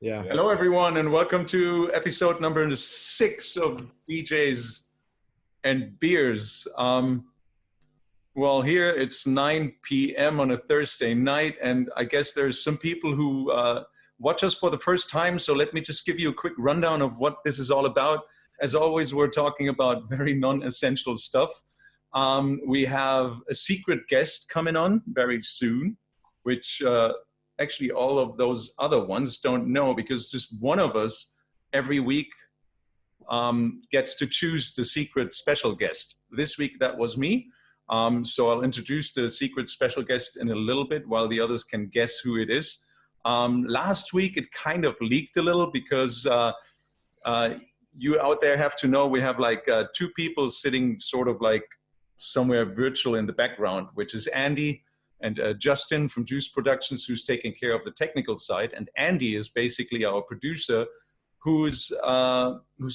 Yeah. Hello, everyone, and welcome to episode number 6 of DJs and Beers. Well, here it's 9 p.m. on a Thursday night, and I guess there's some people who watch us for the first time, so let me just give you a quick rundown of what this is all about. As always, we're talking about very non-essential stuff. We have a secret guest coming on very soon, which actually all of those other ones don't know, because just one of us every week gets to choose the secret special guest. This week that was me. So I'll introduce the secret special guest in a little bit while the others can guess who it is. Last week it kind of leaked a little because you out there have to know we have like 2 people sitting sort of like somewhere virtual in the background, which is Andy and Justin from Juice Productions, who's taking care of the technical side. And Andy is basically our producer who's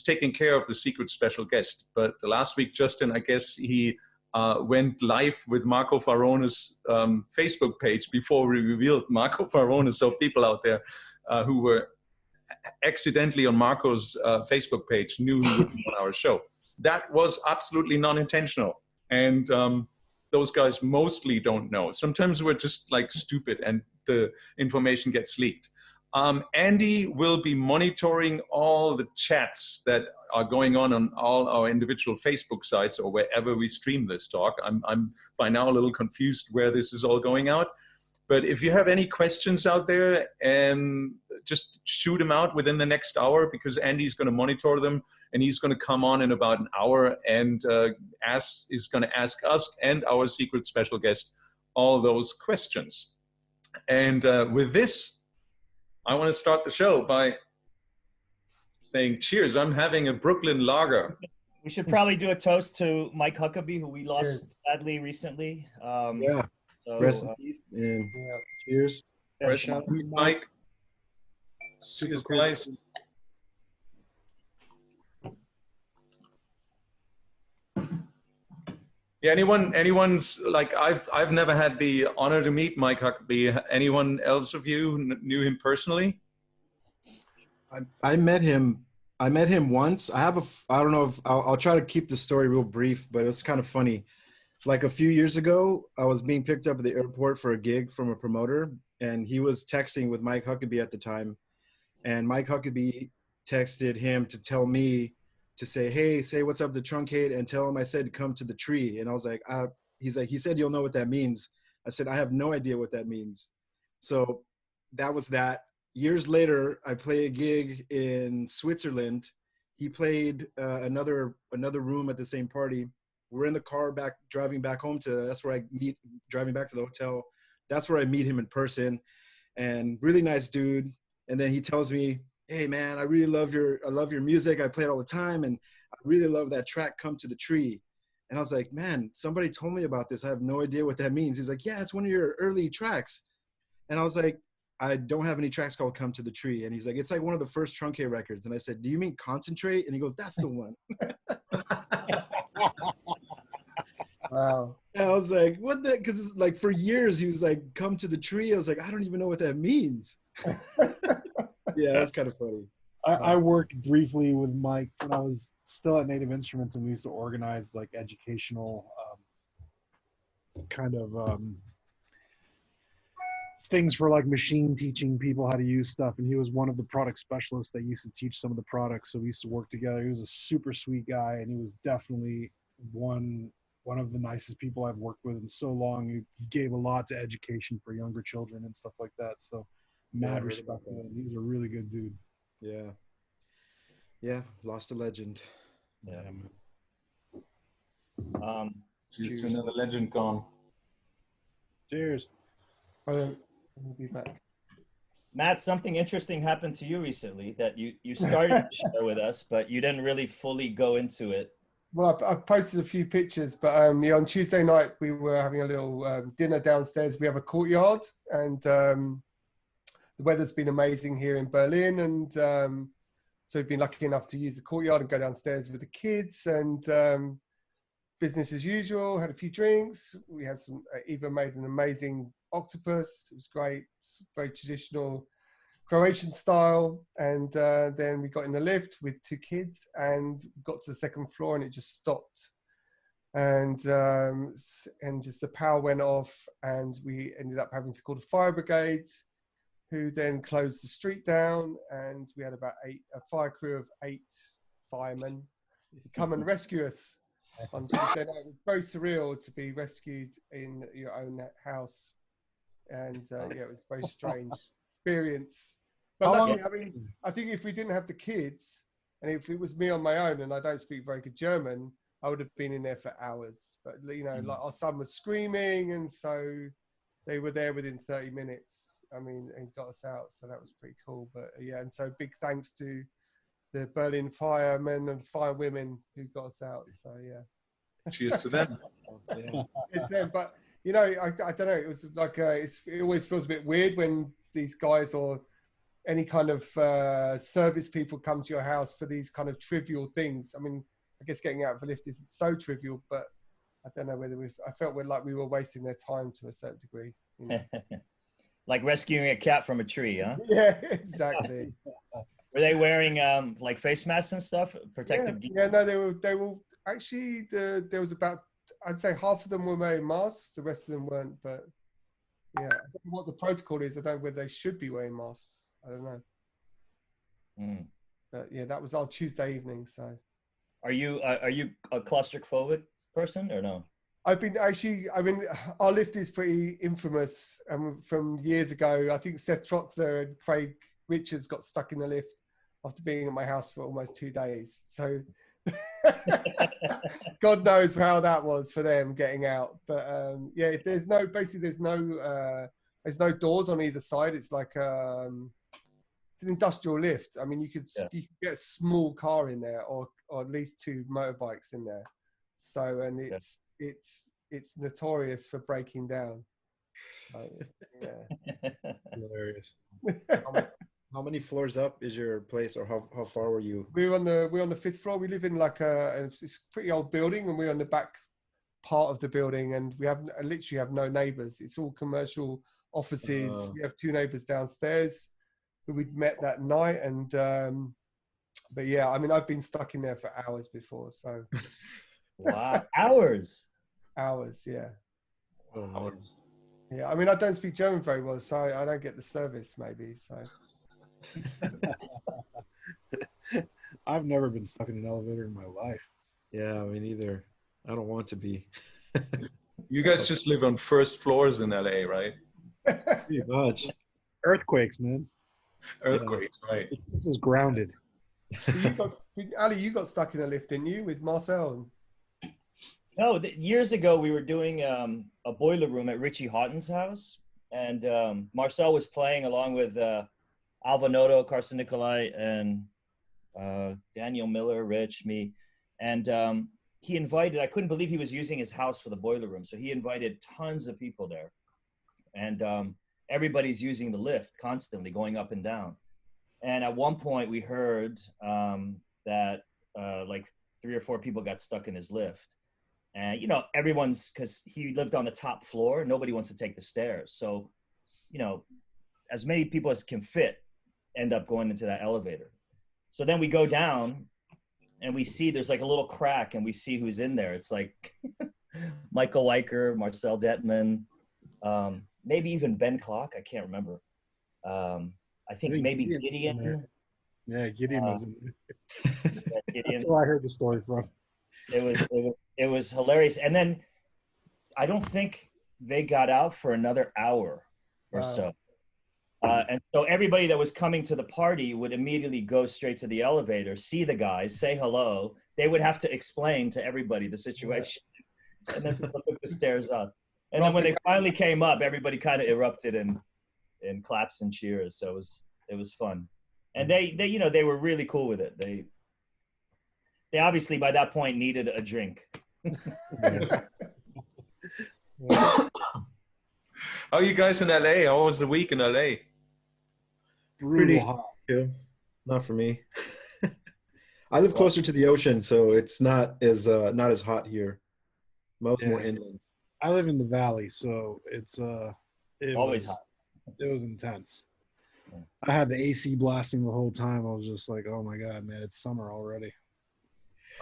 taking care of the secret special guest. But last week, Justin, I guess he went live with Marco Farone's Facebook page before we revealed Marco Farone. So people out there who were accidentally on Marco's Facebook page knew he would be on our show. That was absolutely non-intentional. And those guys mostly don't know. Sometimes we're just like stupid and the information gets leaked. Andy will be monitoring all the chats that are going on all our individual Facebook sites or wherever we stream this talk. I'm by now a little confused where this is all going out. But if you have any questions out there, just shoot them out within the next hour, because Andy's going to monitor them and he's going to come on in about an hour and is going to ask us and our secret special guest all those questions. And with this, I want to start the show by saying cheers. I'm having a Brooklyn lager. We should probably do a toast to Mike Huckabee, who we lost sadly recently. Yeah. So, Rest in peace and cheers. Rest in peace, Mike. Cheers, guys. Yeah, anyone's like, I've never had the honor to meet Mike Huckabee. Anyone else of you knew him personally? I met him once. I don't know if I'll try to keep the story real brief, but it's kind of funny. Like a few years ago, I was being picked up at the airport for a gig from a promoter, and he was texting with Mike Huckabee at the time. And Mike Huckabee texted him to tell me to say, hey, say what's up to Truncate and tell him I said come to the tree. And I was like, he said, you'll know what that means. I said, I have no idea what that means. So that was that. Years later, I play a gig in Switzerland. He played another room at the same party. We're in the car driving back home driving back to the hotel. That's where I meet him in person, and really nice dude. And then he tells me, hey man, I love your music. I play it all the time. And I really love that track, Come to the Tree. And I was like, man, somebody told me about this. I have no idea what that means. He's like, yeah, it's one of your early tracks. And I was like, I don't have any tracks called Come to the Tree. And he's like, it's like one of the first Truncate records. And I said, do you mean Concentrate? And he goes, that's the one. Wow. And I was like, what the, because like for years he was like, Come to the Tree. I was like, I don't even know what that means. Yeah, that's kind of funny. I worked briefly with Mike when I was still at Native Instruments, and we used to organize like educational kind of things for like machine teaching people how to use stuff. And he was one of the product specialists that used to teach some of the products. So we used to work together. He was a super sweet guy, and he was definitely one of the nicest people I've worked with in so long. He gave a lot to education for younger children and stuff like that. So mad respect to him. He was a really good dude. Yeah. Yeah, lost a legend. Yeah. Cheers to another legend gone. Cheers. We'll be back. Matt, something interesting happened to you recently that you started to share with us, but you didn't really fully go into it. Well, I posted a few pictures, but on Tuesday night we were having a little dinner downstairs. We have a courtyard, and the weather's been amazing here in Berlin, and so we've been lucky enough to use the courtyard and go downstairs with the kids, and business as usual. Had a few drinks. We had Eva made an amazing octopus. It was great. It's very traditional Croatian style, and then we got in the lift with 2 kids and got to the 2nd floor, and it just stopped, and just the power went off, and we ended up having to call the fire brigade, who then closed the street down, and we had about a fire crew of 8 firemen come and rescue us on Tuesday night. It was very surreal to be rescued in your own house, and yeah, it was a very strange experience. But luckily, I mean, I think if we didn't have the kids, and if it was me on my own, and I don't speak very good German, I would have been in there for hours. But you know, like our son was screaming, and so they were there within 30 minutes. I mean, and got us out, so that was pretty cool. But yeah, and so big thanks to the Berlin firemen and firewomen who got us out. So yeah, Cheers to them. it's them. But you know, I don't know. It was like it always feels a bit weird when these guys or any kind of service people come to your house for these kind of trivial things. I mean, I guess getting out of a lift isn't so trivial, but I don't know whether I felt like we were wasting their time to a certain degree. You know? Like rescuing a cat from a tree, huh? Yeah, exactly. Were they wearing like face masks and stuff, protective gear? Yeah, no, they were actually there was about, I'd say half of them were wearing masks, the rest of them weren't. But yeah, I don't know what the protocol is. I don't know whether they should be wearing masks. I don't know. But yeah, that was our Tuesday evening. So, are you a claustrophobic person or no? I mean, our lift is pretty infamous from years ago. I think Seth Troxler and Craig Richards got stuck in the lift after being at my house for almost 2 days. So God knows how that was for them getting out. But yeah, there's no doors on either side. It's like it's an industrial lift. I mean, you could get a small car in there, or at least 2 motorbikes in there. So, and it's notorious for breaking down. Yeah. Hilarious. How many floors up is your place, or how far were you? We're on the 5th floor. We live in like it's a pretty old building, and we're on the back part of the building, and we literally have no neighbors. It's all commercial offices. We have 2 neighbors downstairs who we'd met that night, and but yeah, I mean, I've been stuck in there for hours before. So wow, hours, yeah. Hours. Yeah, I mean, I don't speak German very well, so I don't get the service maybe. So I've never been stuck in an elevator in my life. Yeah, me neither. I don't want to be. You guys just live on first floors in LA, right? Pretty much. Earthquakes, man. Earthquakes, right? This is grounded. Ali, you got stuck in a lift, didn't you, with Marcel? No, years ago we were doing a boiler room at Richie Houghton's house, and Marcel was playing along with Alva Noto, Carson Nicolai, and Daniel Miller, Rich, me, and he invited. I couldn't believe he was using his house for the boiler room, so he invited tons of people there, and everybody's using the lift constantly, going up and down. And at one point, we heard that like 3 or 4 people got stuck in his lift. And, you know, because he lived on the top floor, nobody wants to take the stairs. So, you know, as many people as can fit end up going into that elevator. So then we go down and we see there's like a little crack, and we see who's in there. It's like Michael Weicker, Marcel Detman, maybe even Ben Klock. I can't remember. I think maybe Gideon. Yeah, Gideon was in there. Gideon. That's where I heard the story from. It was hilarious. And then I don't think they got out for another hour or so. And so everybody that was coming to the party would immediately go straight to the elevator, see the guys, say hello. They would have to explain to everybody the situation. And then people took the stairs up. And then when they finally came up, everybody kind of erupted in claps and cheers. So it was fun. And they you know, they were really cool with it. They obviously by that point needed a drink. How are you guys in LA? How was the week in LA? Brutal hot. Not for me. I live closer to the ocean, so it's not as hot here. Most more inland. I live in the valley, so it's always hot. It was intense. I had the AC blasting the whole time. I was just like, oh my God, man, it's summer already.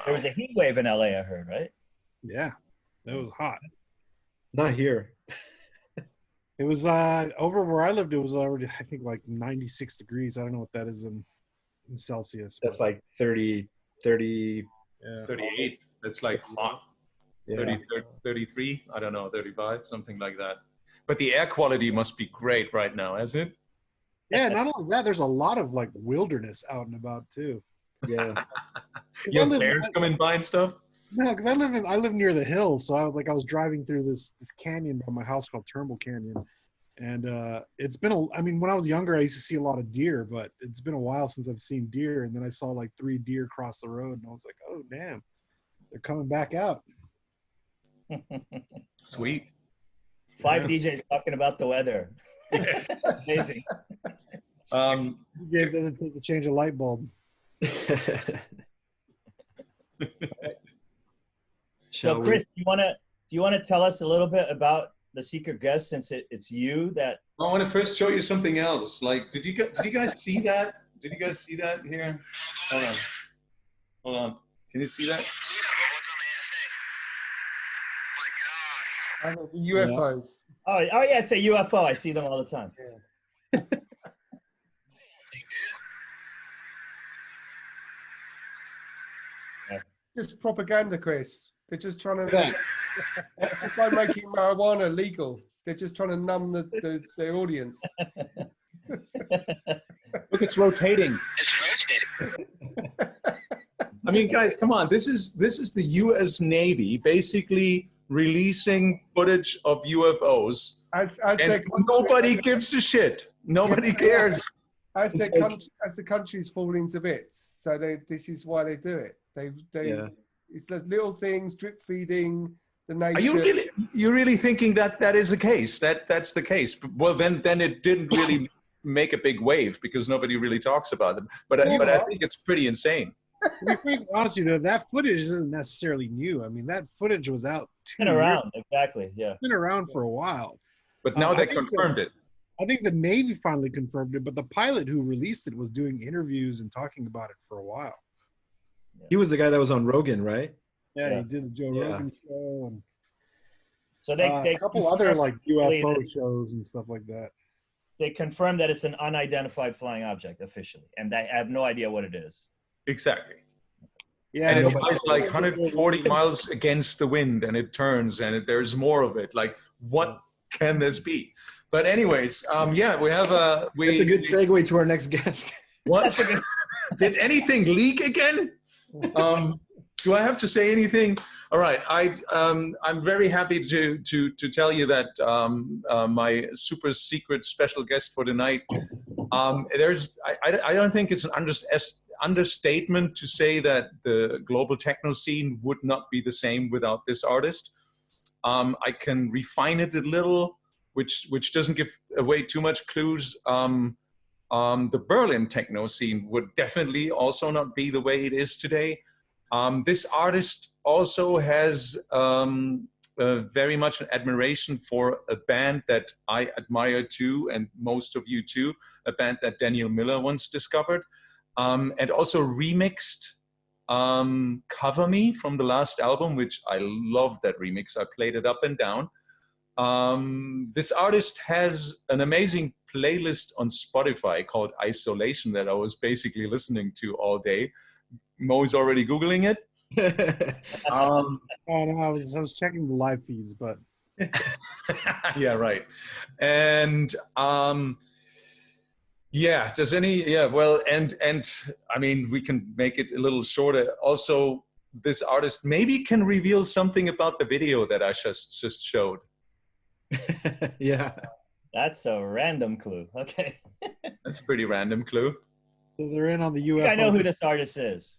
There was a heat wave in LA, I heard, right? Yeah, it was hot. Not here. It was over where I lived. It was already, I think, like 96 degrees. I don't know what that is in Celsius. That's like 30. Yeah. 38. That's like hot. Yeah. 30, 33. I don't know, 35, something like that. But the air quality must be great right now, isn't it? Yeah, not only that, there's a lot of like wilderness out and about too. Yeah. You have bears coming by and stuff? No, because I live near the hills, so I was driving through this canyon by my house called Turnbull Canyon, and it's been I mean, when I was younger, I used to see a lot of deer, but it's been a while since I've seen deer, and then I saw like 3 deer cross the road, and I was like, oh damn, they're coming back out. Sweet. 5 DJs talking about the weather. Yes. Amazing. It doesn't take to change a light bulb. So, Chris, do you want to tell us a little bit about the secret guest, since it's you that? I want to first show you something else. Like, did you guys see that? Did you guys see that here? Hold on. Can you see that? I know, the UFOs. Oh yeah, it's a UFO. I see them all the time. Yeah. Just propaganda, Chris. They're just trying to, just by making marijuana legal, they're just trying to numb the audience. Look, it's rotating. I mean, guys, come on. This is the U.S. Navy basically releasing footage of UFOs. As And nobody gives a shit. Nobody cares. As the country's falling to bits, so this is why they do it. It's those little things, drip feeding the nation. Are you really thinking that is the case? That's the case? Well, then it didn't really make a big wave because nobody really talks about them. But I think it's pretty insane. To be honest with you, that footage isn't necessarily new. I mean, that footage was out. Been around, exactly. Yeah. Been around for a while. But now they confirmed it. I think the Navy finally confirmed it, but the pilot who released it was doing interviews and talking about it for a while. He was the guy that was on Rogan, right? Yeah, he did the Joe Rogan show and so they a couple other like UFO shows and stuff like that. They confirmed that it's an unidentified flying object officially, and I have no idea what it is. Exactly. Yeah, and it flies like 140 miles against the wind, and it turns, and there's more of it. Like, what can this be? But anyways, yeah, we have a. That's a good segue to our next guest. What? Did anything leak again? Do I have to say anything? All right, I'm very happy to tell you that my super secret special guest for tonight. I don't think it's an understatement to say that the global techno scene would not be the same without this artist. I can refine it a little, which doesn't give away too much clues. The Berlin techno scene would definitely also not be the way it is today. This artist also has very much an admiration for a band that I admire too, and most of you too, a band that Daniel Miller once discovered, and also remixed Cover Me from the last album, which I love that remix. I played it up and down. This artist has an amazing playlist on Spotify called Isolation that I was basically listening to all day. Mo's already Googling it. Oh, no, I was checking the live feeds, but yeah, right. And yeah, well, and I mean, we can make it a little shorter. Also, this artist maybe can reveal something about the video that I just showed. Yeah. That's a random clue. Okay. That's a pretty random clue. So they're in on the UFO. I know who this artist is.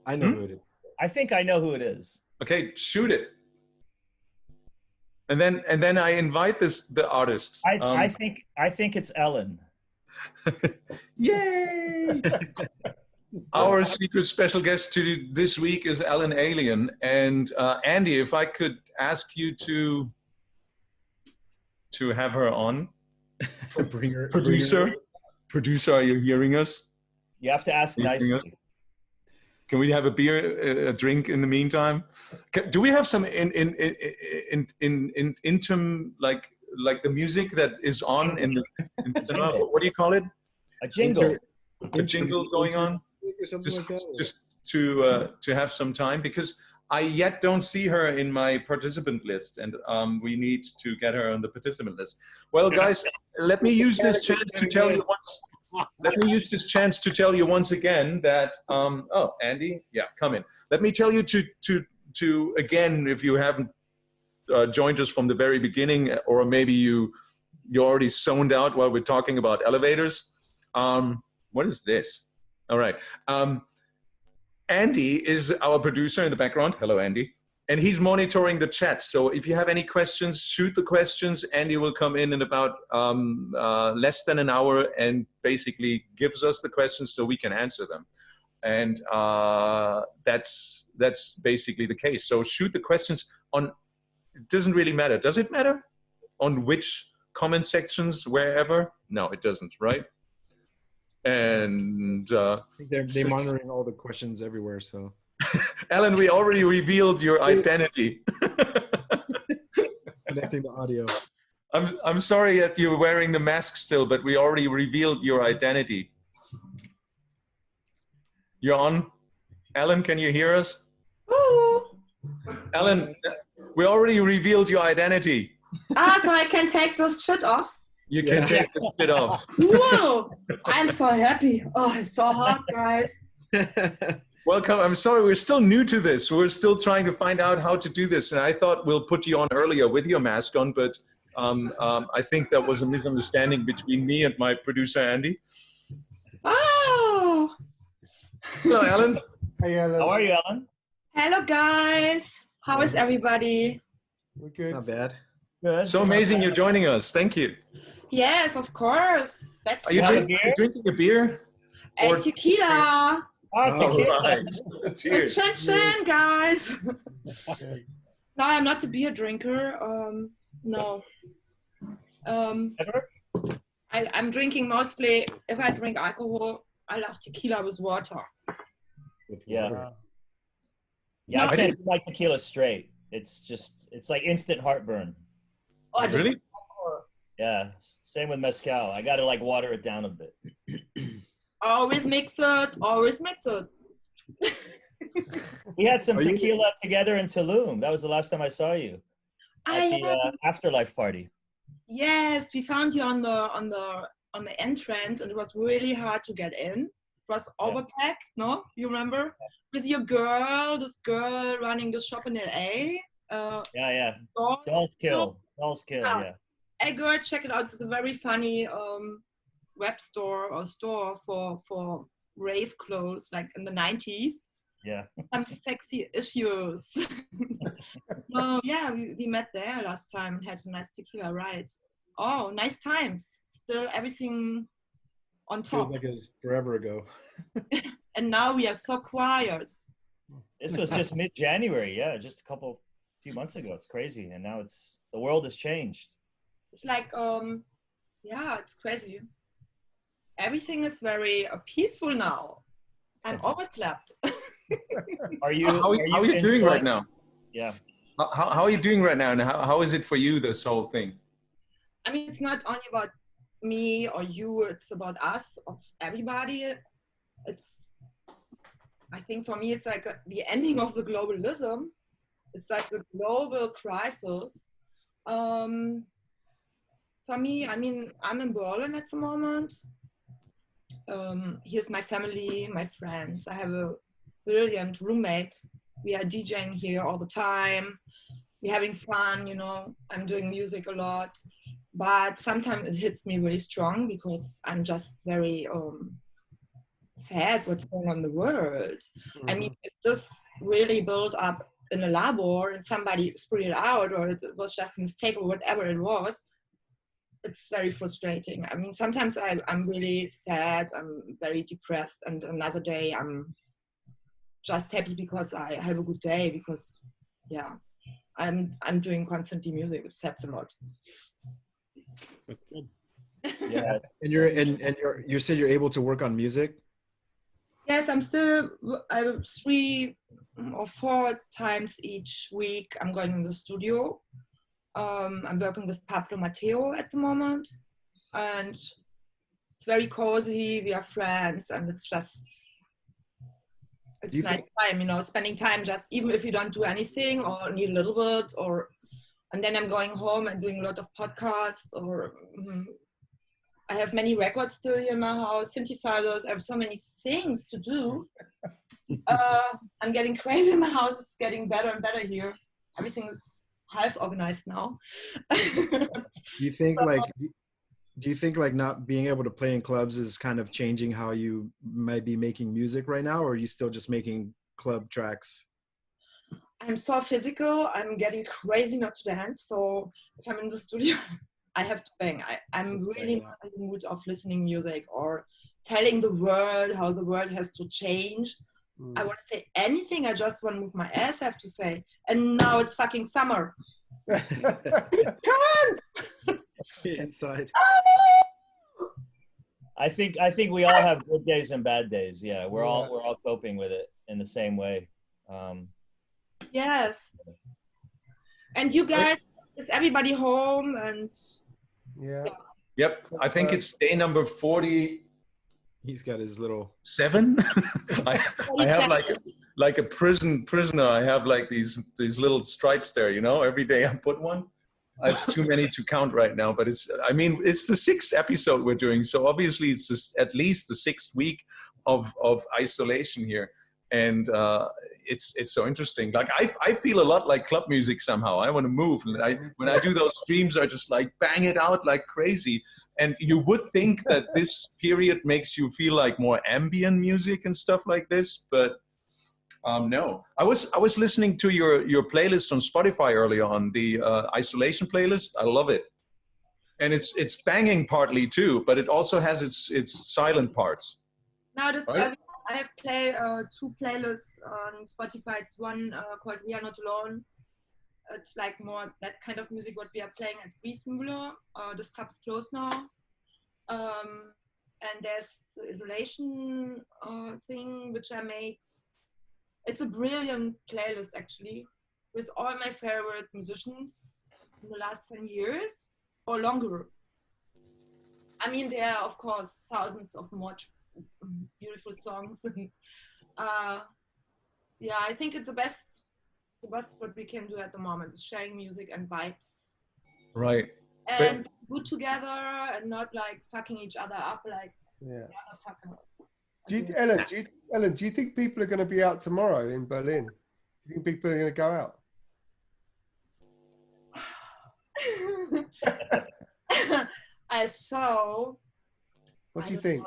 I know who it is. I think I know who it is. Okay, shoot it. And then I invite the artist. I think it's Ellen. Yay! Our secret special guest to this week is Ellen Alien. And Andy, if I could ask you to have her on. Producer, are you hearing us? You have to ask nicely. Can we have a beer, a drink in the meantime? Do we have some interim, like the music that is on in the cinema? What do you call it? A jingle. A jingle going on? Or something like that? Just to have some time, because I yet don't see her in my participant list, and we need to get her on the participant list. Well, guys, let me use this chance to tell you once. Let me use this chance to tell you once again that oh, Andy, yeah, come in. Let me tell you to again, if you haven't joined us from the very beginning, or maybe you already zoned out while we're talking about elevators. What is this? All right. Andy is our producer in the background. Hello, Andy. And he's monitoring the chat. So if you have any questions, shoot the questions. Andy will come in about less than an hour and basically gives us the questions so we can answer them. And that's basically the case. So shoot the questions on, it doesn't really matter. Does it matter? On which comment sections, wherever? No, it doesn't, right? And I think they're monitoring all the questions everywhere, so. Alan, we already revealed your identity. Connecting the audio. I'm sorry that you're wearing the mask still, but we already revealed your identity. You're on? Alan, can you hear us? Ooh. Alan, we already revealed your identity. Ah, so I can take this shit off? You can take the shit off. Whoa! I'm so happy. Oh, it's so hot, guys. Welcome. I'm sorry, we're still new to this. We're still trying to find out how to do this. And I thought we'll put you on earlier with your mask on, but I think that was a misunderstanding between me and my producer, Andy. Oh! Hello, Alan. Hey, Alan. How are you, Alan? Hello, guys. How is everybody? We're good. Not bad. Good. So amazing you're joining us. Thank you. Yes, of course. That's Are you drinking a beer? a tequila. Oh, tequila. Right. Cheers. Chin chin, guys. No, I'm not a beer drinker. No. Ever? I'm drinking mostly, if I drink alcohol, I love tequila with water. Yeah. Yeah, I can't like tequila straight. It's like instant heartburn. Oh, Really? Yeah. Same with mezcal. I gotta like water it down a bit. Always mix it. Always mix it. We had some tequila together in Tulum. That was the last time I saw you at the afterlife party. Yes, we found you on the entrance, and it was really hard to get in. It was overpacked, no? You remember? With your girl, this girl running the shop in LA. Yeah. Dolls Kill. Yeah. Hey, girl, check it out. It's a very funny web store or store for rave clothes, like in the 90s. Yeah. Some sexy issues. Oh, yeah, we met there last time and had a nice tequila ride. Oh, nice times. Still everything on top. Feels like it was forever ago. And now we are so quiet. This was just mid-January. Yeah, just a few months ago. It's crazy. And now the world has changed. It's like, yeah, it's crazy. Everything is very peaceful now. I'm overslept. How are you doing right now? Yeah. How are you doing right now? And how is it for you, this whole thing? I mean, it's not only about me or you, it's about us, of everybody. I think for me, it's like the ending of the globalism. It's like the global crisis. For me, I mean, I'm in Berlin at the moment. Here's my family, my friends. I have a brilliant roommate. We are DJing here all the time. We're having fun, you know. I'm doing music a lot. But sometimes it hits me really strong because I'm just very sad what's going on in the world. Mm-hmm. I mean, if this really built up in a lab and somebody split it out, or it was just a mistake or whatever it was, it's very frustrating. I mean, sometimes I'm really sad, I'm very depressed, and another day I'm just happy because I have a good day, because, yeah, I'm doing constantly music. It helps a lot. Yeah. And you said you're able to work on music. Yes, I'm 3 or 4 times each week. I'm going in the studio. I'm working with Pablo Mateo at the moment, and it's very cozy. We are friends, and it's nice time, spending time just even if you don't do anything or need a little bit, and then I'm going home and doing a lot of podcasts, or I have many records still here in my house, synthesizers. I have so many things to do. I'm getting crazy in my house. It's getting better and better here. Everything is half organized now. Do you think like not being able to play in clubs is kind of changing how you might be making music right now, or are you still just making club tracks? I'm so physical. I'm getting crazy not to dance. So if I'm in the studio, I have to bang. I'm really not in the mood of listening music or telling the world how the world has to change. I want to say anything. I just want to move my ass, I have to say. And now it's fucking summer. Inside. I think we all have good days and bad days. Yeah, we're all coping with it in the same way. Yes. And you guys, is everybody home? And Yep. I think it's day number 40. He's got his little 7. I have like a prisoner. I have like these little stripes there. Every day I put one. It's too many to count right now, but it's the 6th episode we're doing, so obviously it's at least the 6th week of isolation here, and it's so interesting. Like I feel a lot like club music somehow. I want to move, and when I do those streams, I just like bang it out like crazy. And you would think that this period makes you feel like more ambient music and stuff like this, but no. I was listening to your playlist on Spotify earlier on, the isolation playlist. I love it, and it's banging partly too, but it also has its silent parts. Now right? I have played 2 playlists on Spotify. It's one called We Are Not Alone. It's like more that kind of music what we are playing at Wiesmüller. This club's closed now. And there's the isolation thing which I made. It's a brilliant playlist actually, with all my favorite musicians in the last 10 years or longer. I mean, there are of course thousands of more beautiful songs. Yeah, I think it's the best what we can do at the moment is sharing music and vibes. Right. And good together and not like fucking each other up like fucking us. Ellen, do you think people are going to be out tomorrow in Berlin? Do you think people are going to go out? What do you think?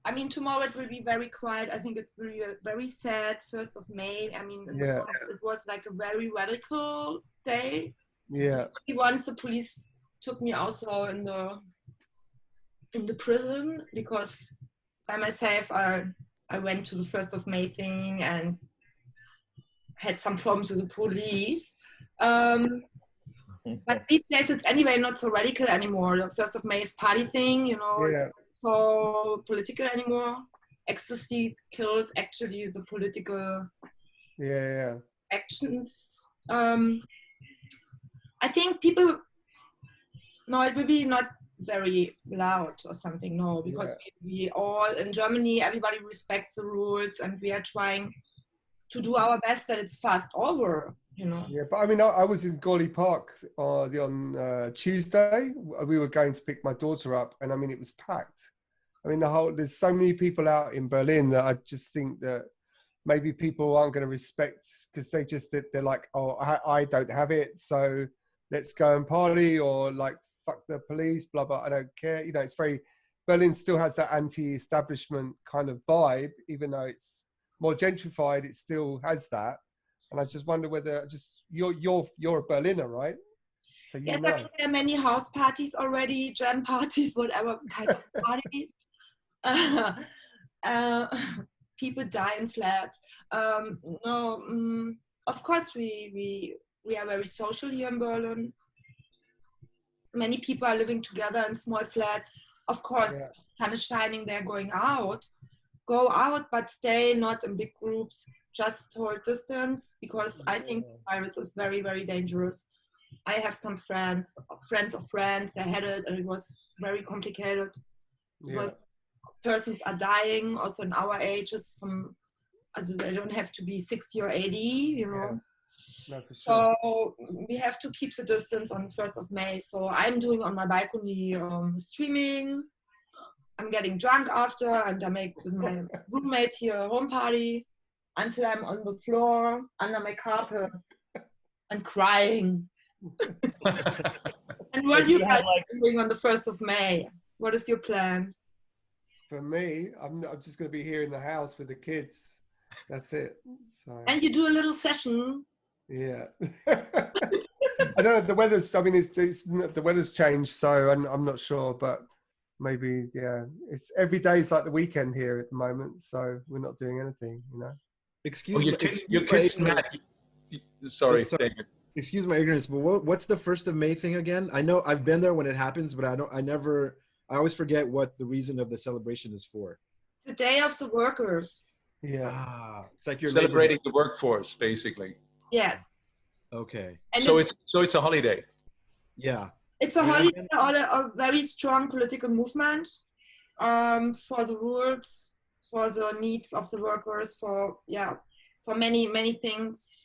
I mean, tomorrow it will be very quiet. I think it will be a very sad 1st of May. I mean, it was like a very radical day. Yeah. Once the police took me also in the prison because by myself I went to the 1st of May thing and had some problems with the police. But these days it's anyway not so radical anymore. The 1st of May is party thing, It's not so political anymore. Ecstasy killed actually the political actions. I think people, no, it will be not very loud or something, no, because we all in Germany, everybody respects the rules and we are trying to do our best that it's fast over, Yeah, but I mean, I was in Gorley Park on Tuesday. We were going to pick my daughter up, and I mean, it was packed. I mean, there's so many people out in Berlin that I just think that maybe people aren't going to respect because they're like, oh, I don't have it, so let's go and party, or like, fuck the police, blah, blah, I don't care. It's Berlin still has that anti-establishment kind of vibe, even though it's more gentrified, it still has that. And I just wonder whether you're a Berliner, right? So yes, I mean, there are many house parties already, jam parties, whatever kind of parties. People die in flats. Of course we are very social here in Berlin. many people are living together in small flats. Of course, sun is shining, they're going out. Go out, but stay not in big groups. Just hold distance, because I think the virus is very, very dangerous. I have some friends of friends, they had it, and it was very complicated. Because persons are dying, also in our ages, also they don't have to be 60 or 80, you know. No, for sure. So we have to keep the distance on the 1st of May. So I'm doing on my balcony streaming. I'm getting drunk after, and I make with my roommate here a home party until I'm on the floor under my carpet and crying. And what are you guys doing on the 1st of May? What is your plan? For me, I'm just going to be here in the house with the kids. That's it. So. And you do a little session. Yeah. I don't know. The weather's. I mean, it's the weather's changed, so I'm not sure, but maybe it's every day's like the weekend here at the moment, so we're not doing anything, you know. Excuse me. Your kids, Matt. Sorry, David. Excuse my ignorance, but what's the 1st of May thing again? I know I've been there when it happens, but I always forget what the reason of the celebration is for. The Day of the Workers. Yeah. It's like you're celebrating the workforce, basically. Yes. Okay. And so it's a holiday. Yeah. It's a holiday, a very strong political movement for the rules, for the needs of the workers, for many, many things.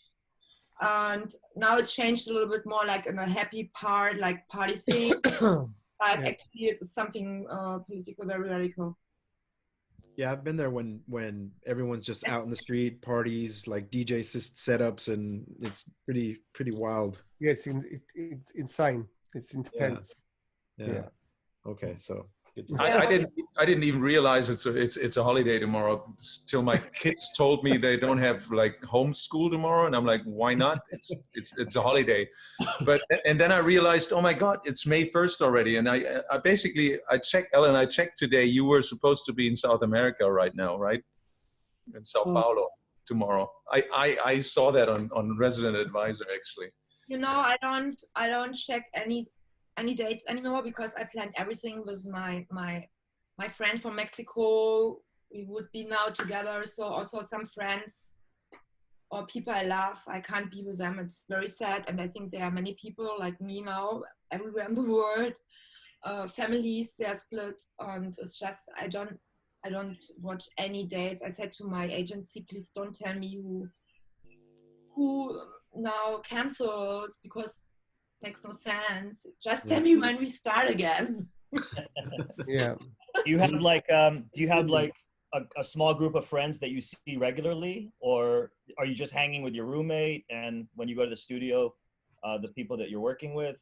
And now it's changed a little bit more like in a happy part, like party thing. But actually it's something political, very radical. Yeah, I've been there when everyone's just out in the street, parties, like DJ setups, and it's pretty wild. Yeah, it's insane. It's intense. Yeah. Okay, so I didn't even realize it's a holiday tomorrow till my kids told me they don't have like homeschool tomorrow, and I'm like, why not? It's a holiday. And then I realized, oh my God, it's May 1st already. And I checked, Ellen, I checked today, you were supposed to be in South America right now, right? In Sao Paulo tomorrow. I saw that on Resident Advisor, actually. You know, I don't check any dates anymore, because I planned everything with my friend from Mexico. We would be now together. So also some friends or people I love, I can't be with them. It's very sad. And I think there are many people like me now everywhere in the world. Families, they are split, and it's just I don't watch any dates. I said to my agency, please don't tell me who now canceled, because makes no sense. Just tell me when we start again. Yeah. Do you have like a small group of friends that you see regularly, or are you just hanging with your roommate, and when you go to the studio, the people that you're working with?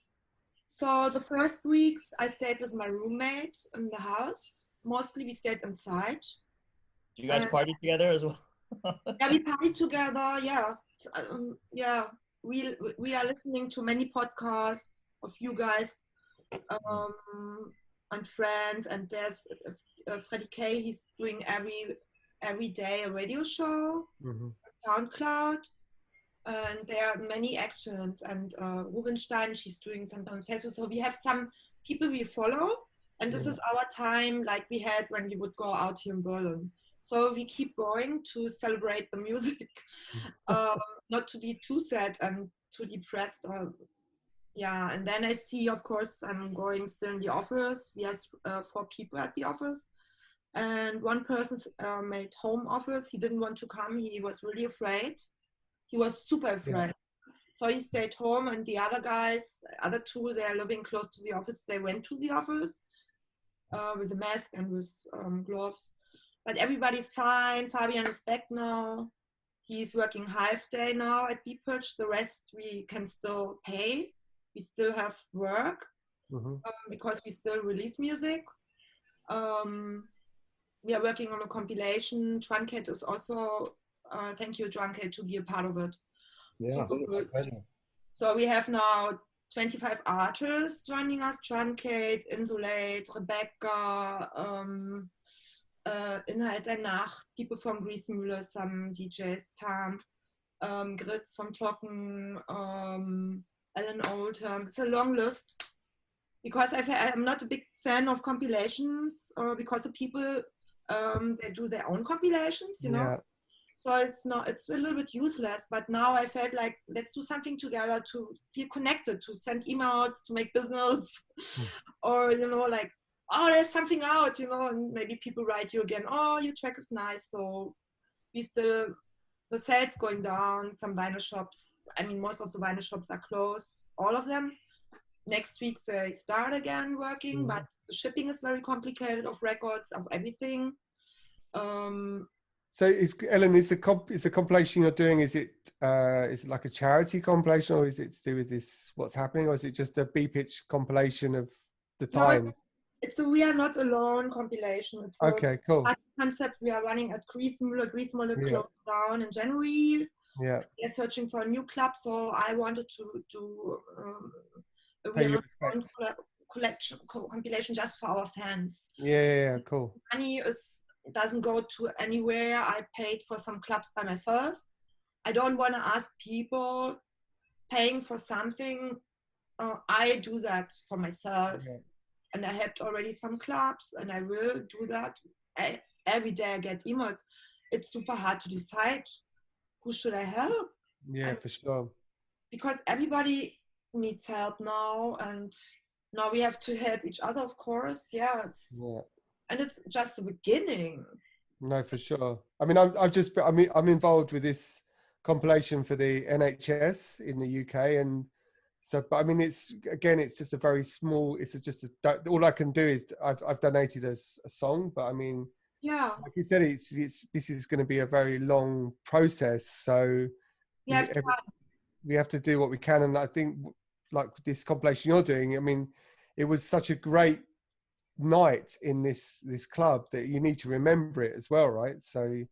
So the first weeks I stayed with my roommate in the house. Mostly we stayed inside. Do you guys party together as well? Yeah, we party together. Yeah. We are listening to many podcasts of you guys and friends, and there's Freddie K. He's doing every day a radio show, on SoundCloud, and there are many actions. And Rubenstein, she's doing sometimes Facebook. So we have some people we follow, and this is our time, like we had when we would go out here in Berlin. So we keep going to celebrate the music, not to be too sad and too depressed. And then I see, of course, I'm going still in the office. We have 4 people at the office. And one person made home office. He didn't want to come. He was really afraid. He was super afraid. Yeah. So he stayed home, and the other guys, other 2, they are living close to the office. They went to the office with a mask and with gloves. But everybody's fine. Fabian is back now. He's working half day now at B-Pitch. The rest we can still pay. We still have work because we still release music. We are working on a compilation. Truncate is also, thank you, Truncate, to be a part of it. Yeah, my pleasure. So we have now 25 artists joining us: Truncate, Insulate, Rebecca, Inhalt der Nacht, people from Griesmühle, some DJs, Tam, Gritz from Tocken, Alan Oldham. It's a long list. because I'm not a big fan of compilations, because the people, they do their own compilations, you know. Yeah. So it's a little bit useless, but now I felt like, let's do something together to feel connected, to send emails, to make business, or, you know, like, oh, there's something out, you know, and maybe people write you again, oh, your track is nice. So the sales going down, some vinyl shops, I mean, most of the vinyl shops are closed, all of them. Next week they start again working, but the shipping is very complicated, of records, of everything. So Ellen, is the compilation you're doing, is it like a charity compilation, or is it to do with this, what's happening, or is it just a B-pitch compilation of the times? No, we are not alone compilation. It's okay, cool. a concept we are running at Griesmüller. Griesmüller closed down in January. Yeah. They're searching for a new club, so I wanted to do a collection compilation just for our fans. Yeah, cool. Money doesn't go to anywhere. I paid for some clubs by myself. I don't want to ask people paying for something. I do that for myself. Okay. And I helped already some clubs, and I will do that. Every day I get emails. It's super hard to decide who should I help. Yeah, for sure. Because everybody needs help now, and now we have to help each other, of course. Yeah. And it's just the beginning. No, for sure. I mean, I'm involved with this compilation for the NHS in the UK, and so, but I mean, it's just a very small. All I can do is I've donated a song, but I mean, yeah, like you said, this is going to be a very long process. So we have to do what we can, and I think like this compilation you're doing, I mean, it was such a great night in this club that you need to remember it as well, right? So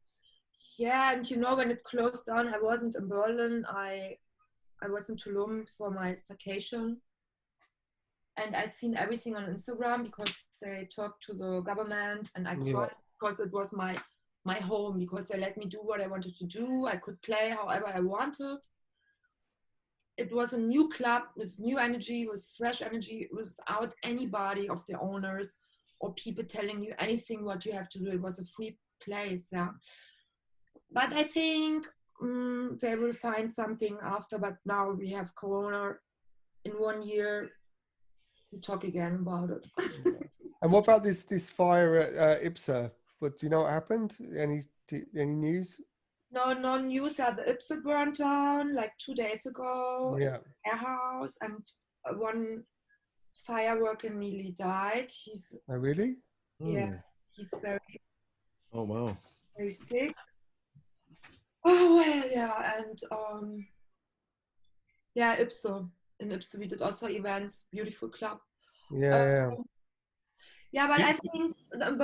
yeah, and you know, when it closed down, I wasn't in Berlin. I was in Tulum for my vacation, and I seen everything on Instagram because they talked to the government, and I cried because it was my home, because they let me do what I wanted to do. I could play however I wanted. It was a new club with new energy, with fresh energy, without anybody of the owners or people telling you anything what you have to do. It was a free place, yeah. But I think they will find something after, but now we have Corona. In 1 year, we talk again about it. And what about this fire at IPSA? What, do you know what happened? Any news? No news. The IPSA burned down like 2 days ago. Yeah. Warehouse, and one fireworker nearly died. Oh, really? Yes, he's very. Oh wow. Very sick. Oh well, yeah, and IPSA. In IPSA we did also events. Beautiful club. Yeah. Yeah, but I think the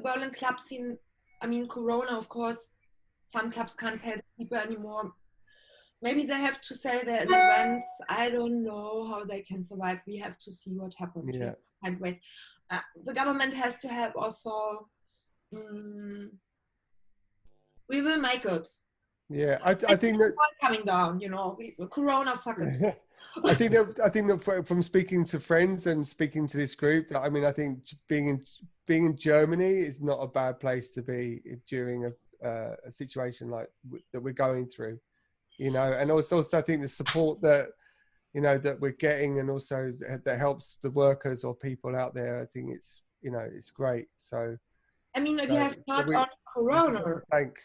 Berlin club scene. I mean, Corona, of course. Some clubs can't pay the people anymore. Maybe they have to sell their events. I don't know how they can survive. We have to see what happens. Yeah. Ways. The government has to help also. We will make it. Yeah, I think that coming down. You know, Corona, fuck it. I think that from speaking to friends and speaking to this group, I mean, I think being in Germany is not a bad place to be during a situation like that we're going through, you know. And also I think the support that, you know, that we're getting, and also that helps the workers or people out there, I think it's, you know, it's great. So I mean, we have not only Corona. Thank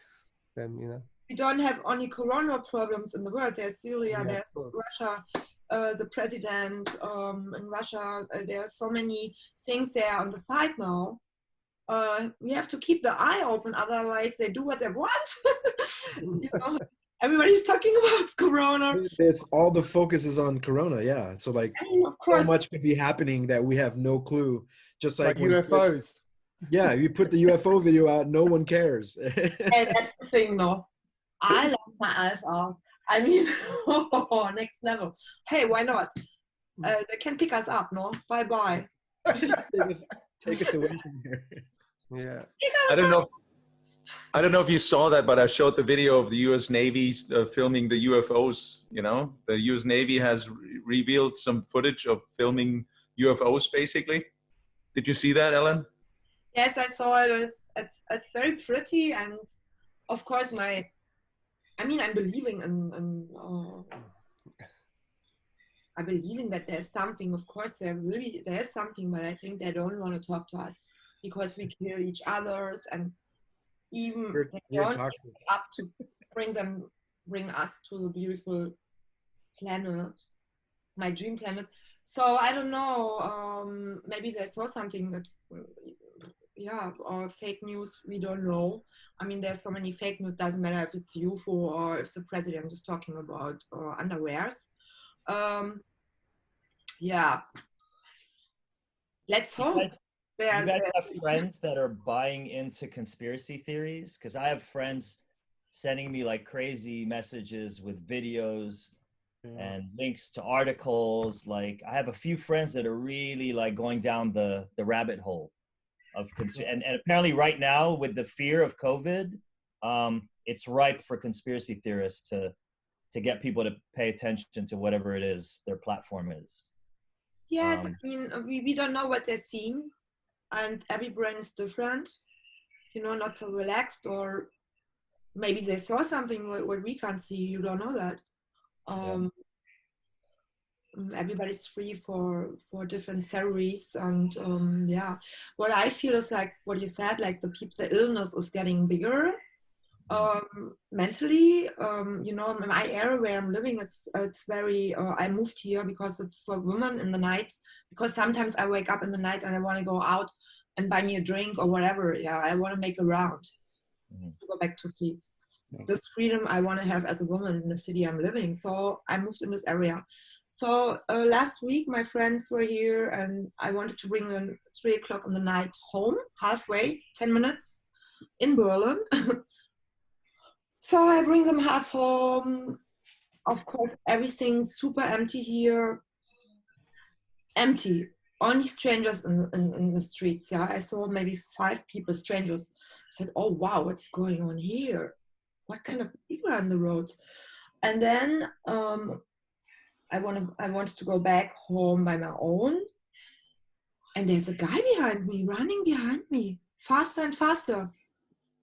them, you know. We don't have only Corona problems in the world. There's Syria, there's Russia, the president in Russia. There are so many things there on the side now. We have to keep the eye open, otherwise they do what they want. You know, everybody's talking about Corona. It's all the focus is on Corona, yeah. So like, of course, so much could be happening that we have no clue. Just like UFOs. Yeah, you put the UFO video out, no one cares. And that's the thing, no. I laugh my eyes off. I mean, next level. Hey, why not? They can pick us up, no? Bye-bye. Take us away from here. Yeah. I don't know if you saw that, but I showed the video of the U.S. Navy filming the UFOs. You know, the U.S. Navy has revealed some footage of filming UFOs, basically. Did you see that, Ellen? Yes, I saw it. It's very pretty, and of course, I'm believing I'm believing that there's something. Of course, there's something, but I think they don't want to talk to us because we kill each others, and even they don't up to bring us to the beautiful planet, my dream planet. So I don't know. Maybe they saw something that, or fake news. We don't know. I mean, there's so many fake news. Doesn't matter if it's UFO or if the president is talking about underwears. Yeah. Let's hope. You guys have friends that are buying into conspiracy theories? Because I have friends sending me like crazy messages with videos and links to articles. Like I have a few friends that are really like going down the rabbit hole of and apparently right now with the fear of COVID, it's ripe for conspiracy theorists to get people to pay attention to whatever it is their platform is. Yes, I mean, we don't know what they're seeing, and every brain is different, not so relaxed, or maybe they saw something what we can't see. You don't know that. Everybody's free for different theories, and what I feel is like what you said, like the illness is getting bigger. Mentally, in my area where I'm living, it's very, I moved here because it's for women in the night, because sometimes I wake up in the night and I want to go out and buy me a drink or whatever. I want to make a round to go back to sleep. This freedom I want to have as a woman in the city I'm living. So I moved in this area. So last week my friends were here and I wanted to bring them 3 o'clock in the night home, halfway, 10 minutes in Berlin. So I bring them half home. Of course, everything's super empty here. Empty. Only strangers in the streets. Yeah, I saw maybe 5 people, strangers. I said, "Oh wow, what's going on here? What kind of people are on the roads?" And then I wanted to go back home by my own. And there's a guy behind me, running behind me, faster and faster.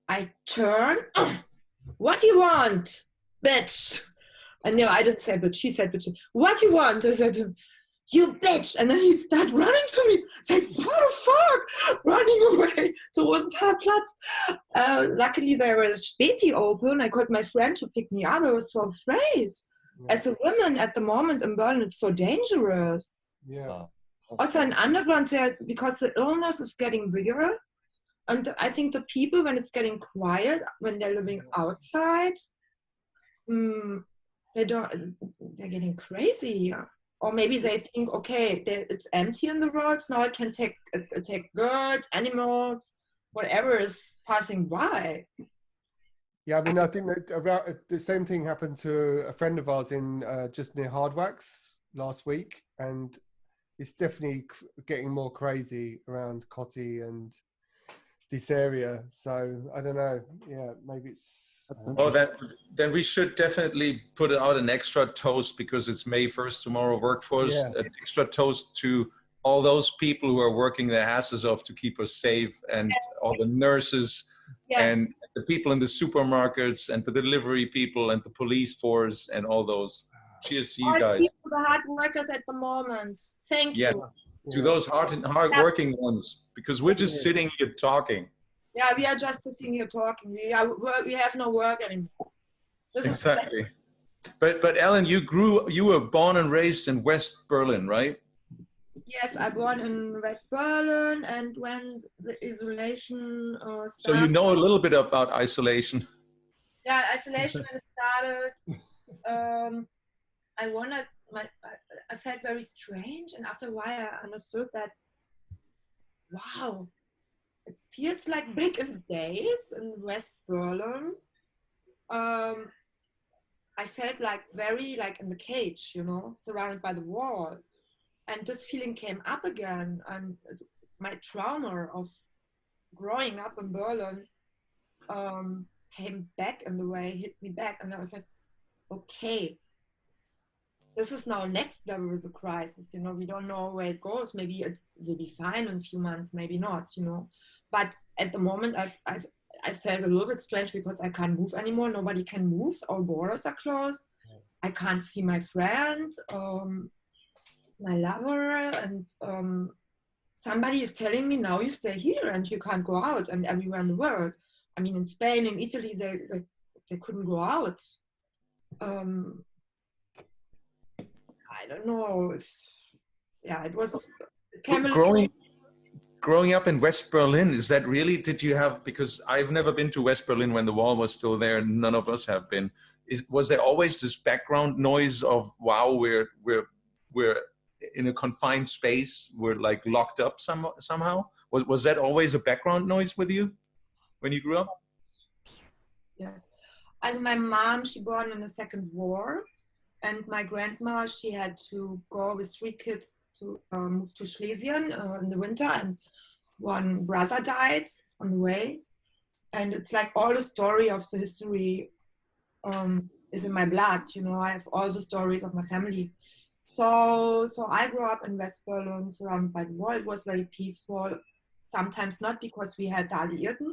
I turn. What do you want, bitch? And no, I didn't say bitch. She said bitch. What do you want? I said, you bitch. And then he started running to me. I said, what the fuck? Running away towards Platz. Luckily, there was Späti open. I called my friend to pick me up. I was so afraid. As a woman at the moment in Berlin, it's so dangerous. Yeah. Also in underground, because the illness is getting bigger. And I think the people, when it's getting quiet, when they're living outside, they're getting crazy. Or maybe they think, okay, it's empty in the roads. Now I can take girls, animals, whatever is passing by. Yeah, I mean, I think that around the same thing happened to a friend of ours in just near Hardwax last week, and it's definitely getting more crazy around Cotti and this area. So I don't know. Yeah, maybe it's. Then we should definitely put out an extra toast because it's May 1st tomorrow. Workforce, an extra toast to all those people who are working their asses off to keep us safe, and all the nurses and the people in the supermarkets and the delivery people and the police force and all those. Cheers to you guys. People, the hard workers at the moment. Thank you. To those hard-working ones, because we're just sitting here talking. Yeah, we are just sitting here talking. We have no work anymore. Exactly. But Ellen, you were born and raised in West Berlin, right? Yes, I born in West Berlin, and when the isolation started. So you know a little bit about isolation. Yeah, isolation when it started. I felt very strange, and after a while I understood that, wow, it feels like back in the days in West Berlin. I felt like very like in the cage, surrounded by the wall. And this feeling came up again, and my trauma of growing up in Berlin came back in the way, hit me back, and I was like, okay, this is now next level with the crisis. You know, we don't know where it goes. Maybe it will be fine in a few months, maybe not. You know, but at the moment, I felt a little bit strange because I can't move anymore. Nobody can move. All borders are closed. I can't see my friend, my lover, and somebody is telling me now you stay here and you can't go out. And everywhere in the world, I mean, in Spain, in Italy, they couldn't go out. I don't know if, yeah, it was. It came a little. Growing up in West Berlin, is that really, did you have, because I've never been to West Berlin when the wall was still there, none of us have been. Was there always this background noise of, wow, we're in a confined space, we're like locked up somehow? Was that always a background noise with you when you grew up? Yes. As my mom, she born in the Second War, and my grandma, she had to go with 3 kids to move to Schlesien in the winter, and one brother died on the way. And it's like all the story of the history is in my blood. You know, I have all the stories of my family. So I grew up in West Berlin, surrounded by the war. It was very peaceful. Sometimes not, because we had the Alliierten.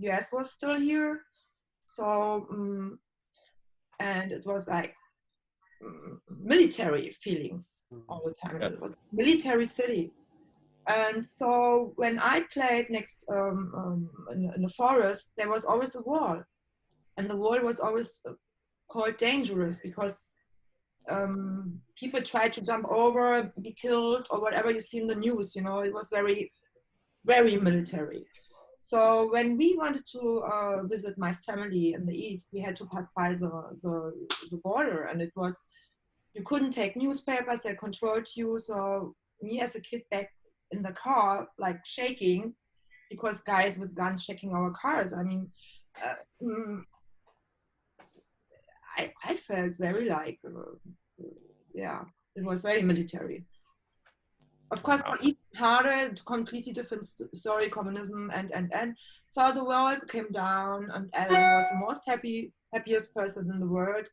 US was still here. So, and it was like military feelings all the time. It was a military city. And so when I played next in the forest, there was always a wall. And the wall was always called dangerous because people tried to jump over, be killed, or whatever you see in the news. You know, it was very, very military. So when we wanted to visit my family in the east, we had to pass by the border, and it was, you couldn't take newspapers, they controlled you. So me as a kid back in the car, like shaking, because guys with guns checking our cars. I mean, I felt very like, yeah, it was very military. Of course, for East harder, completely different story, communism, and so the world came down, and Alan was the most happiest person in the world.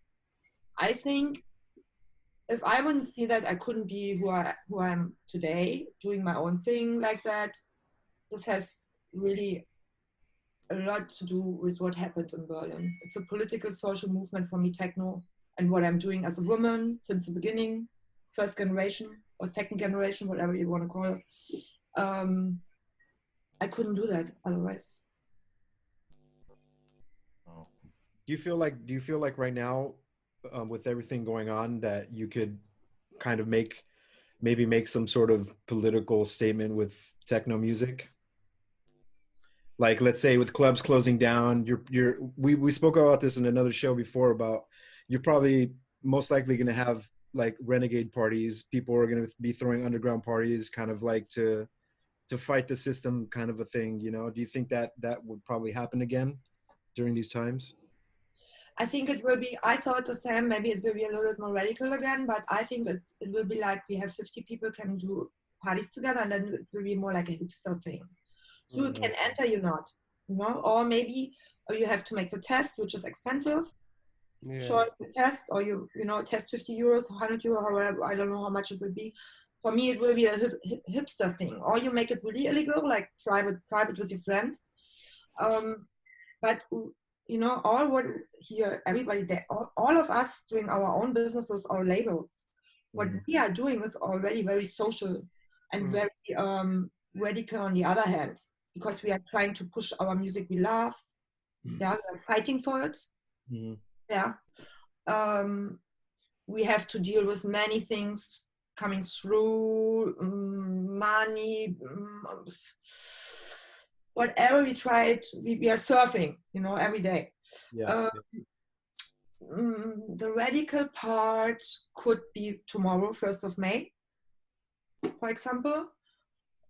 I think if I wouldn't see that, I couldn't be who I am today, doing my own thing like that. This has really a lot to do with what happened in Berlin. It's a political, social movement for me, techno, and what I'm doing as a woman since the beginning, first generation or second generation, whatever you want to call it. I couldn't do that otherwise. Do you feel like right now, with everything going on, that you could kind of maybe make some sort of political statement with techno music? Like, let's say with clubs closing down, we spoke about this in another show before about, you're probably most likely going to have like renegade parties. People are going to be throwing underground parties, kind of like to fight the system, kind of a thing. You know, do you think that would probably happen again during these times? I think it will be, I thought the same, maybe it will be a little bit more radical again, but I think it will be like we have 50 people can do parties together, and then it will be more like a hipster thing. You can enter, you not, you know, or maybe you have to make the test, which is expensive. Yeah. Short the test, or you know, test 50 euros, 100 euros, however, I don't know how much it will be. For me, it will be a hipster thing, or you make it really illegal, like private with your friends. But you know, all what here, everybody there, all of us doing our own businesses, our labels. What we are doing is already very social and very radical on the other hand, because we are trying to push our music we love. Yeah, we are fighting for it. Yeah. We have to deal with many things coming through, money, whatever we try to, we are surfing, you know, every day. Yeah. The radical part could be tomorrow, 1st of May, for example.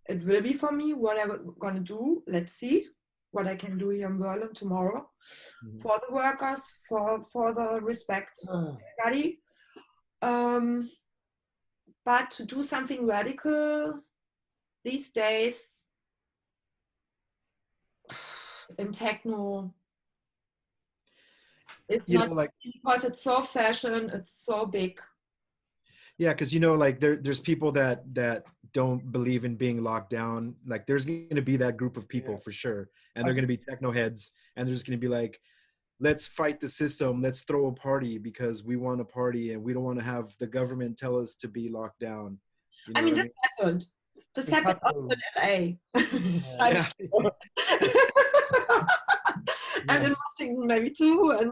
It will be for me what I'm going to do. Let's see what I can do here in Berlin tomorrow for the workers, for the respect of everybody. But to do something radical these days in techno, it's not like, because it's so fashion, it's so big. Yeah, because you know, like there's people that don't believe in being locked down. Like there's going to be that group of people for sure, and they're going to be techno heads, and they're just going to be like, let's fight the system, let's throw a party because we want a party, and we don't want to have the government tell us to be locked down. You know I mean, what this happened. This It's happened also happened. in LA. I'm Yeah. sure. And in Washington maybe too, and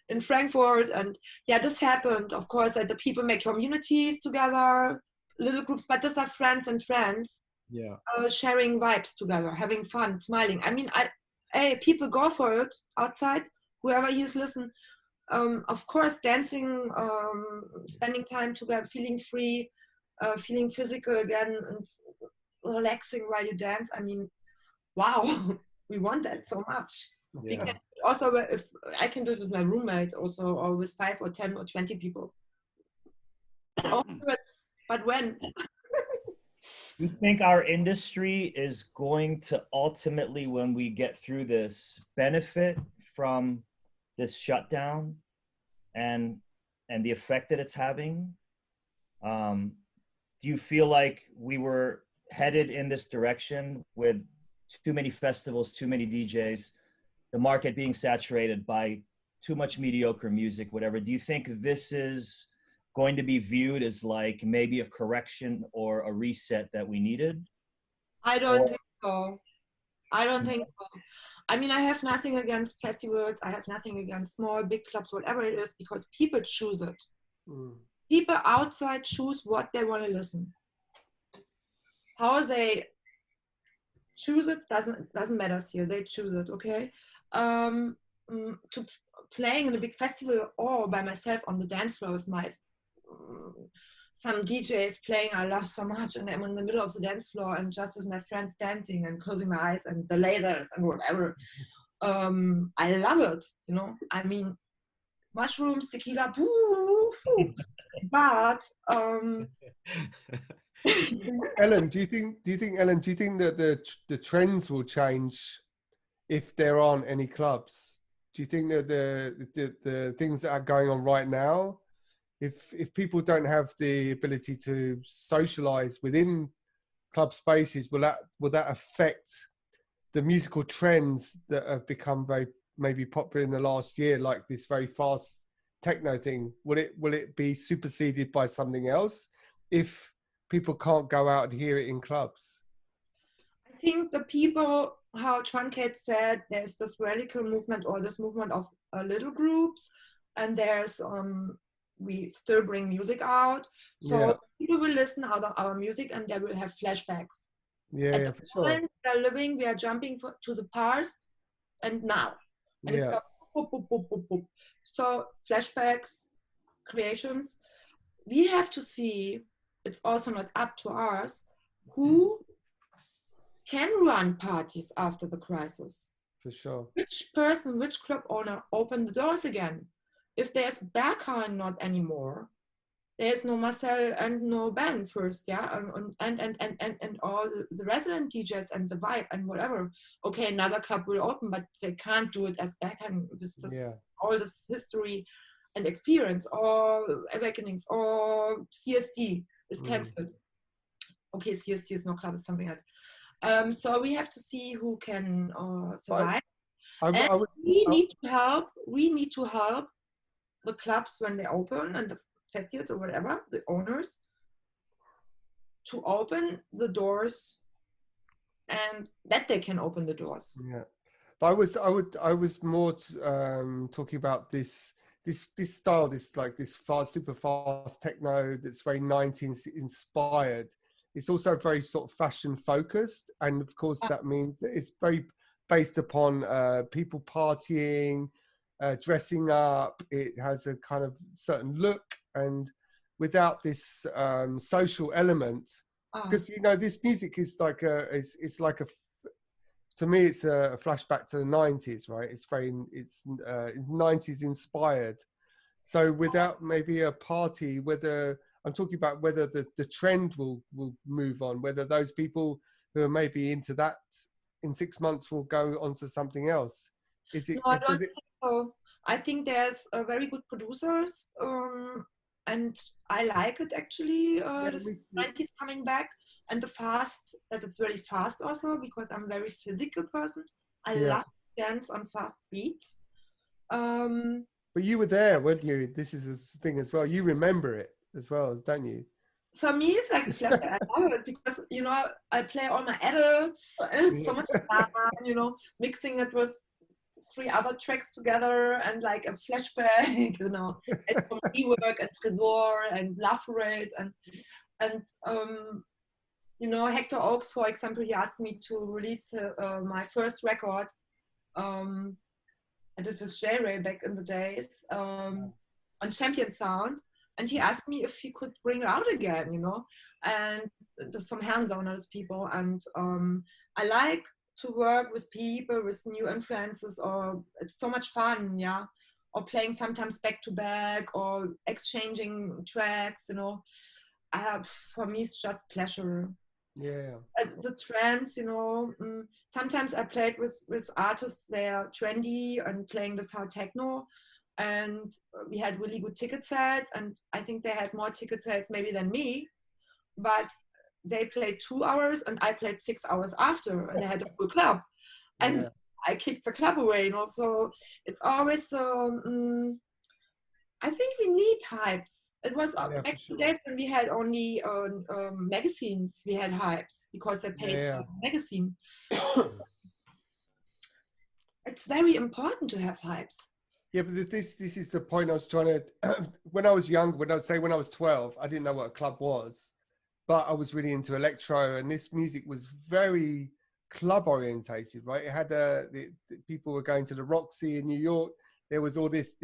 in Frankfurt, and yeah, this happened. Of course, that the people make communities together, little groups, but these are friends and friends Yeah. sharing vibes together, having fun, smiling. I mean, hey, people go for it outside. Whoever is listen, of course, dancing, spending time together, feeling free, feeling physical again, and relaxing while you dance. I mean, wow, we want that so much. We Yeah. can also, if I can do it with my roommate, also, or with 5 or 10 or 20 people. But when? You think our industry is going to ultimately, when we get through this, benefit from this shutdown and the effect that it's having? Do you feel like we were headed in this direction with too many festivals, too many DJs, the market being saturated by too much mediocre music, whatever? Do you think this is going to be viewed as like maybe a correction or a reset that we needed? I don't think so. I don't think so. I mean, I have nothing against festivals. I have nothing against small, big clubs, whatever it is, because people choose it. People outside choose what they want to listen. How they choose it doesn't matter here. They choose it, okay? To playing in a big festival or by myself on the dance floor with my some DJs playing I love so much, and I'm in the middle of the dance floor and just with my friends dancing and closing my eyes and the lasers and whatever. I love it, you know. I mean, mushrooms, tequila, but Ellen, do you think that the trends will change if there aren't any clubs? Do you think that the things that are going on right now, if people don't have the ability to socialize within club spaces, will that affect the musical trends that have become very maybe popular in the last year, like this very fast techno thing? Will it be superseded by something else if people can't go out and hear it in clubs? I think the people, how Truncate said, there's this radical movement or this movement of little groups, and there's we still bring music out, so people will listen to our music and they will have flashbacks. Yeah, for sure. We are living, we are jumping to the past and now, and it's got boop, boop, boop, boop, boop. So flashbacks, creations. We have to see. It's also not up to us who can run parties after the crisis. For sure. Which person, which club owner open the doors again? If there's Berghain not anymore, there's no Marcel and no Ben first, yeah, and all the resident DJs and the vibe and whatever. Okay, another club will open, but they can't do it as Berghain with this, all this history and experience, or Awakenings, or CSD is cancelled. Okay, CSD is no club, it's something else. So we have to see who can survive. We need to help the clubs when they open and the festivals or whatever, the owners, to open the doors and that they can open the doors. Yeah, but I was more talking about this style, this super fast techno that's very 90s inspired. It's also very sort of fashion focused, and of course that means that it's very based upon people partying, dressing up. It has a kind of certain look, and without this social element, because you know this music is like to me it's a flashback to the 90s, right? It's 90s inspired. So without maybe a party, whether I'm talking about whether the trend will move on, whether those people who are maybe into that in 6 months will go on to something else. Is it? No, I don't think so. I think there's very good producers and I like it actually. The me- 90s coming back, and the fast, that it's very fast also, because I'm a very physical person. I yeah. love to dance on fast beats. Um, But you were there, weren't you? This is a thing as well. You remember it as well, don't you? for me, it's like a flashback. I love it because, you know, I play all my edits, and it's so much fun, you know, mixing it with 3 other tracks together and like a flashback, you know, and comedy work and Tresor and Love Parade and you know, Hector Oaks, for example, he asked me to release my first record. I did with J Ray back in the days on Champion Sound, and he asked me if he could bring it out again, you know, and this from Herrensauners people, and I like to work with people with new influences, or it's so much fun, yeah, or playing sometimes back to back or exchanging tracks, you know. For me, it's just pleasure. Yeah. The trends, you know, sometimes I played with artists, they are trendy and playing this hard techno, and we had really good ticket sales, and I think they had more ticket sales maybe than me, but they played 2 hours and I played 6 hours after, and they had a full club, and Yeah. I kicked the club away, you know. So it's always I think we need hypes. It was Yeah, back for in the sure. days when we had only magazines. We had hypes because they paid Yeah. for the magazine. It's very important to have hypes. Yeah, but this is the point I was trying to. When I was young, when I was 12, I didn't know what a club was, but I was really into electro, and this music was very club orientated, right? It had the people were going to the Roxy in New York. There was all this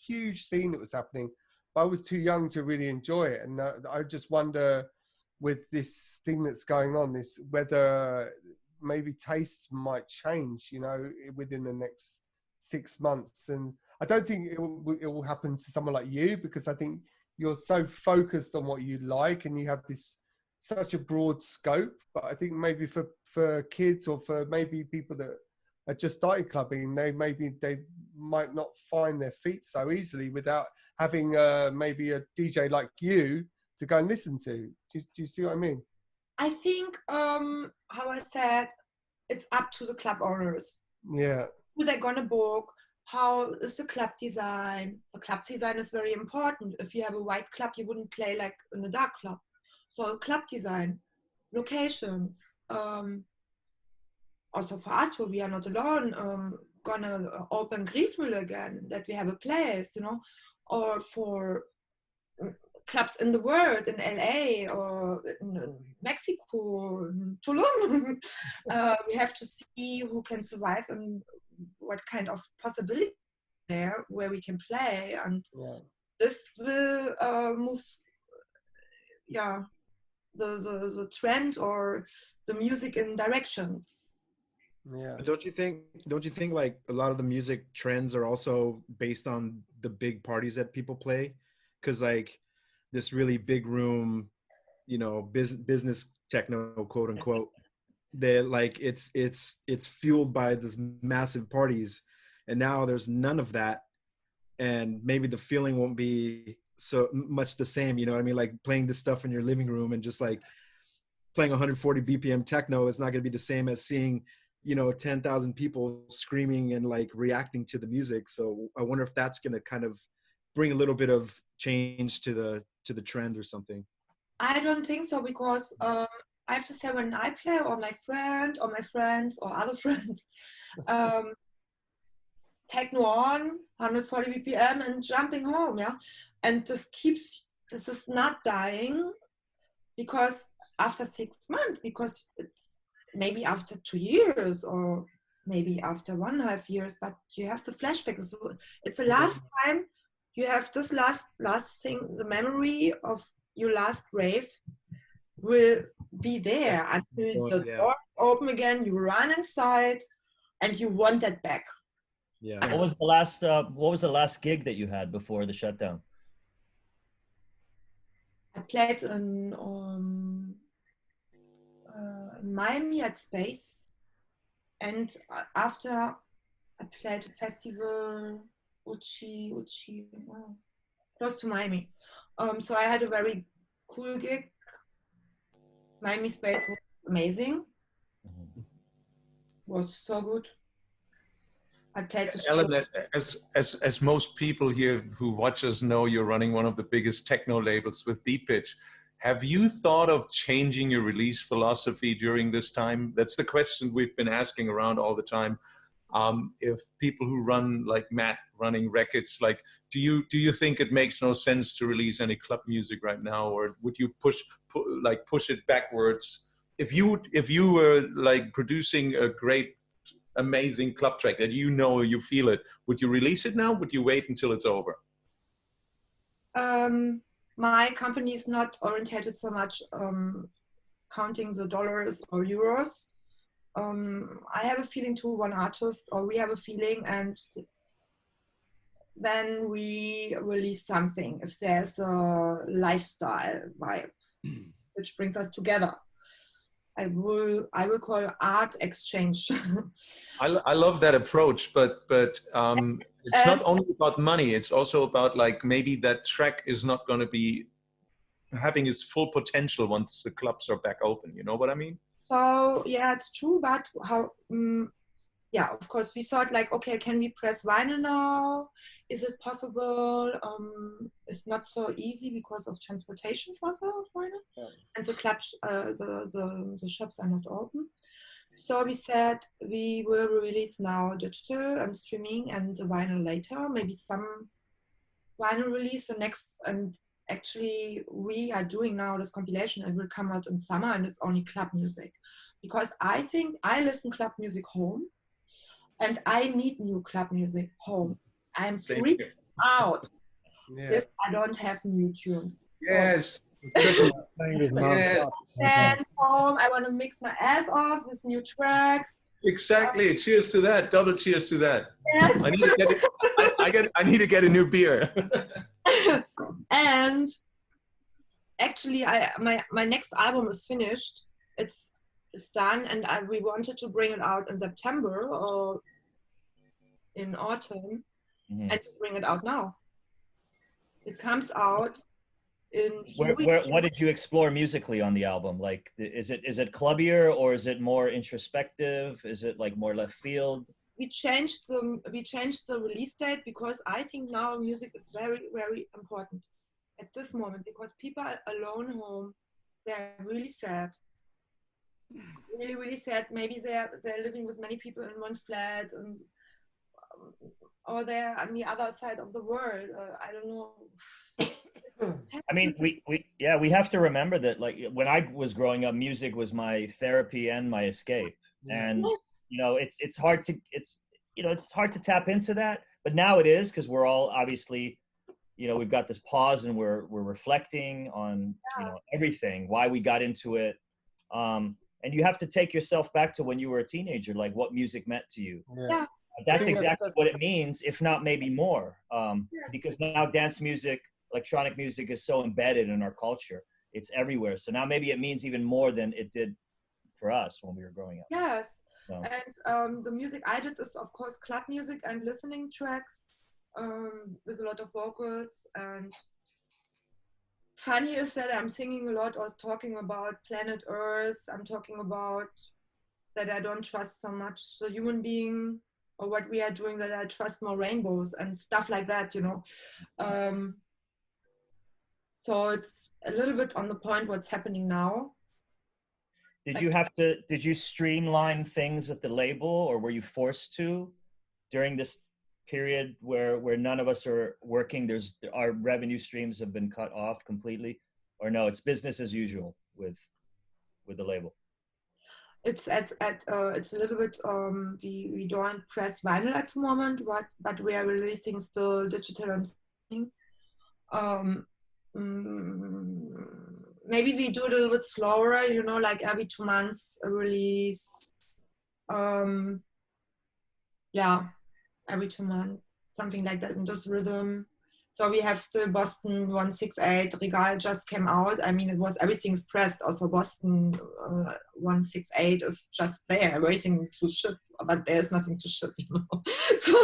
huge scene that was happening, but I was too young to really enjoy it, and I just wonder with this thing that's going on, this whether maybe taste might change, you know, within the next 6 months. And I don't think it will happen to someone like you, because I think you're so focused on what you like and you have this such a broad scope. But I think maybe for kids, or for maybe people that are just started clubbing, they might not find their feet so easily without having maybe a DJ like you to go and listen to. Do you see what I mean? I think, how I said, it's up to the club owners. Yeah. Who they're gonna book? How is the club design? The club design is very important. If you have a white club, you wouldn't play like in a dark club. So club design, locations. Also for us, where we are not alone, gonna open Griesmühle again, that we have a place, you know, or for clubs in the world, in LA or in Mexico, in Tulum. We have to see who can survive and what kind of possibility there where we can play, and this will move, yeah, the trend or the music in directions. Yeah. But don't you think like a lot of the music trends are also based on the big parties that people play? Because like this really big room, you know, business techno, quote unquote, they're like it's fueled by this massive parties, and now there's none of that, and maybe the feeling won't be so much the same, you know what I mean? Like playing this stuff in your living room and just like playing 140 BPM techno is not going to be the same as seeing, you know, 10,000 people screaming and like reacting to the music. So I wonder if that's going to kind of bring a little bit of change to the trend or something. I don't think so, because I have to say, when I play, or my friend or my friends or other friends, techno on 140 BPM and jumping home, yeah, and this is not dying, because after 6 months, because it's maybe after 2 years or maybe after 1.5 years, but you have the flashbacks. So it's the last time you have this last thing, the memory of your last rave will be there until the door open again, you run inside and you want that back. Yeah. What was the last gig that you had before the shutdown? I played in Miami at Space, and after I played a festival, close to Miami, So I had a very cool gig. Miami Space was amazing. Was so good. I played with Ellen, as most people here who watch us know, you're running one of the biggest techno labels with Beat Pitch. Have you thought of changing your release philosophy during this time? That's the question we've been asking around all the time. If people who run like Matt running records, like, do you think it makes no sense to release any club music right now, or would you push it backwards? If you were like producing a great, amazing club track that you feel it, would you release it now? Would you wait until it's over? My company is not orientated so much counting the dollars or euros. I have a feeling to one artist, or we have a feeling, and then we release something if there's a lifestyle vibe which brings us together. I will call art exchange. I love that approach, but it's not only about money. It's also about like maybe that track is not going to be having its full potential once the clubs are back open. You know what I mean? So yeah, it's true, but how? Yeah, of course, we thought like, okay, can we press vinyl now? Is it possible? It's not so easy because of transportation also of vinyl, and the clubs, the shops are not open. So we said we will release now digital and streaming and the vinyl later. Maybe some vinyl release the next. And actually, we are doing now this compilation. It will come out in summer, and it's only club music, because I think I listen club music home. And I need new club music home. I'm freaked out if I don't have new tunes. Yes. Yes. Dance home. I want to mix my ass off with new tracks. Exactly. Cheers to that. Double cheers to that. Yes. I need to get a new beer. And actually, my next album is finished. It's done, and we wanted to bring it out in September or in autumn, and to bring it out now. It comes out in what did you explore musically on the album? Like, is it clubbier, or is it more introspective? Is it like more left field? We changed the release date because I think now music is very, very important at this moment, because people are alone home. They're really sad. Really, really sad. Maybe they're living with many people in one flat, and or they're on the other side of the world. I don't know. I mean, we have to remember that, like, when I was growing up, music was my therapy and my escape. And you know, it's hard to tap into that, but now it is, because we're all obviously, you know, we've got this pause and we're reflecting on everything, why we got into it. And you have to take yourself back to when you were a teenager, like what music meant to you. Yeah. That's exactly what it means, if not maybe more. Because now dance music, electronic music is so embedded in our culture. It's everywhere. So now maybe it means even more than it did for us when we were growing up. Yes. So. And the music I did is, of course, club music and listening tracks with a lot of vocals. And funny is that I'm singing a lot or talking about planet Earth. I'm talking about that I don't trust so much the human being or what we are doing, that I trust more rainbows and stuff like that, you know. So it's a little bit on the point what's happening now. Did you streamline things at the label, or were you forced to during this period where none of us are working? Our revenue streams have been cut off completely, or no, it's business as usual with the label? It's a little bit we don't press vinyl at the moment, but we are releasing still digital and maybe we do it a little bit slower, you know, like every 2 months a release. Yeah, every 2 months, something like that in this rhythm. So we have still Boston 168. Regal just came out. I mean, everything's pressed. Also, Boston 168 is just there, waiting to ship, but there's nothing to ship, you know. So,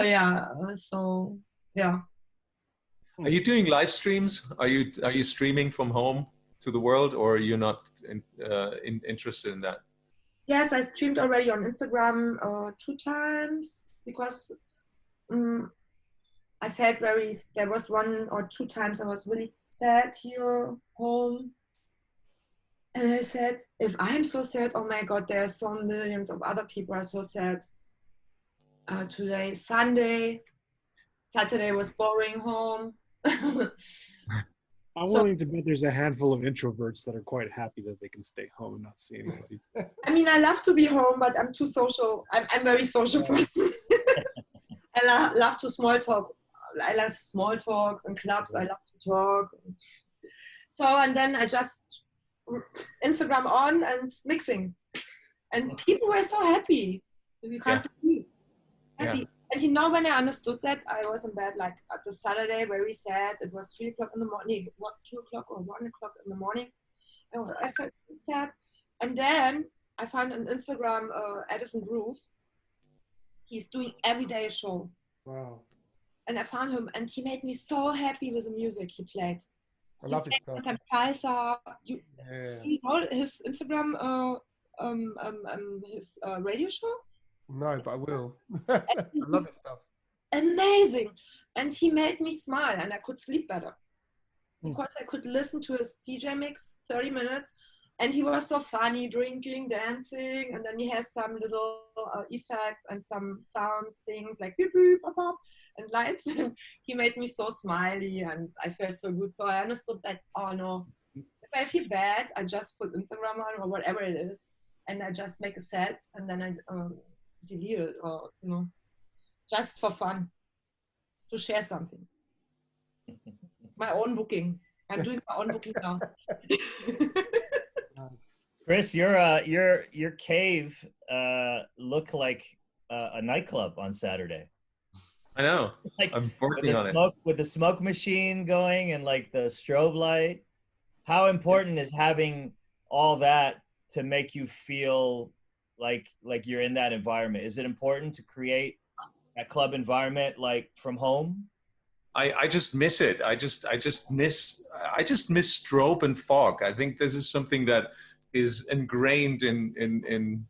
yeah. So Yeah. Are you doing live streams? Are you streaming from home to the world, or are you not interested in that? Yes, I streamed already on Instagram 2 times because I felt there was 1 or 2 times I was really sad here home. And I said, if I'm so sad, oh my God, there are so millions of other people are so sad. Today, Sunday, Saturday was boring home. I'm willing to bet there's a handful of introverts that are quite happy that they can stay home and not see anybody. I mean, I love to be home, but I'm too social. I'm a very social person. I love to small talk. I love small talks and clubs. I love to talk. So, and then I just Instagram on and mixing. And people were so happy. You can't believe. Happy. Yeah. And you know, when I understood that, I was in bed like at the Saturday, very sad. It was 3 o'clock in the morning, 2 o'clock or 1 o'clock in the morning. I felt sad. And then I found on Instagram Addison Groove. He's doing every day a show. Wow. And I found him, and he made me so happy with the music he played. I love his stuff. Sometimes salsa. You know his Instagram, his radio show? No, but I will. I love his stuff. Amazing. And he made me smile, and I could sleep better because I could listen to his DJ mix 30 minutes. And he was so funny, drinking, dancing, and then he has some little effects and some sound things like beep, beep, pop, pop, and lights. He made me so smiley, and I felt so good. So I understood that, oh no, if I feel bad, I just put Instagram on or whatever it is, and I just make a set, and then I delete it, or just for fun, to share something. My own booking. I'm doing my own booking now. Chris, your cave looked like a nightclub on Saturday. I know. Like, I'm working on it. With the smoke machine going and like the strobe light. How important is having all that to make you feel like you're in that environment? Is it important to create a club environment like from home? I just miss it. I just miss strobe and fog. I think this is something that is ingrained in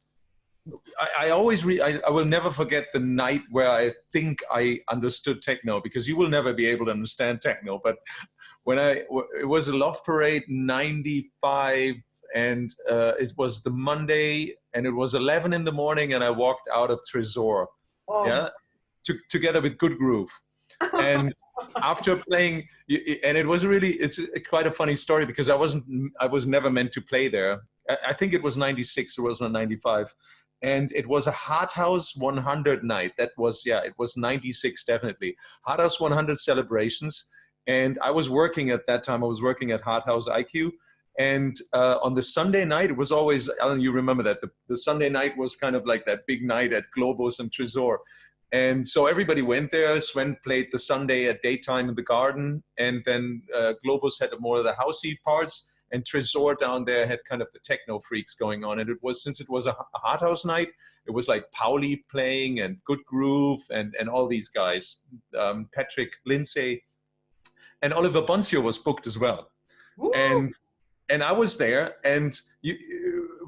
I will never forget the night where I think I understood techno, because you will never be able to understand techno. But when it was a Love Parade 95, and it was the Monday, and it was 11 in the morning, and I walked out of Tresor, together with Good Groove. And after playing, and it's quite a funny story, because I was never meant to play there. I think it was 96, it was not 95. And it was a Hard House 100 night. It was 96, definitely. Hard House 100 celebrations. And I was working at that time, I was working at Hard House IQ. And on the Sunday night, it was always, Alan, you remember that, the Sunday night was kind of like that big night at Globus and Tresor. And so everybody went there. Sven played the Sunday at daytime in the garden. And then Globus had more of the housey parts. And Tresor down there had kind of the techno freaks going on. And since it was a Hard House night, it was like Pauli playing and Good Groove and all these guys, Patrick Lindsay. And Oliver Boncio was booked as well. Woo! And I was there. And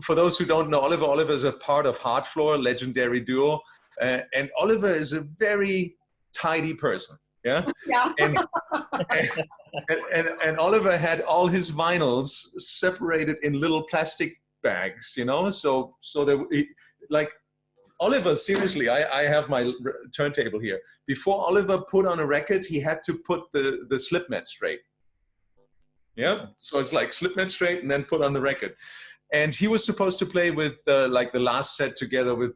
for those who don't know, Oliver is a part of Hard Floor, legendary duo. And Oliver is a very tidy person, yeah. And Oliver had all his vinyls separated in little plastic bags, So like Oliver, seriously, I have my turntable here. Before Oliver put on a record, he had to put the slip mat straight. Yeah, so it's like slip mat straight and then put on the record. And he was supposed to play with like the last set together with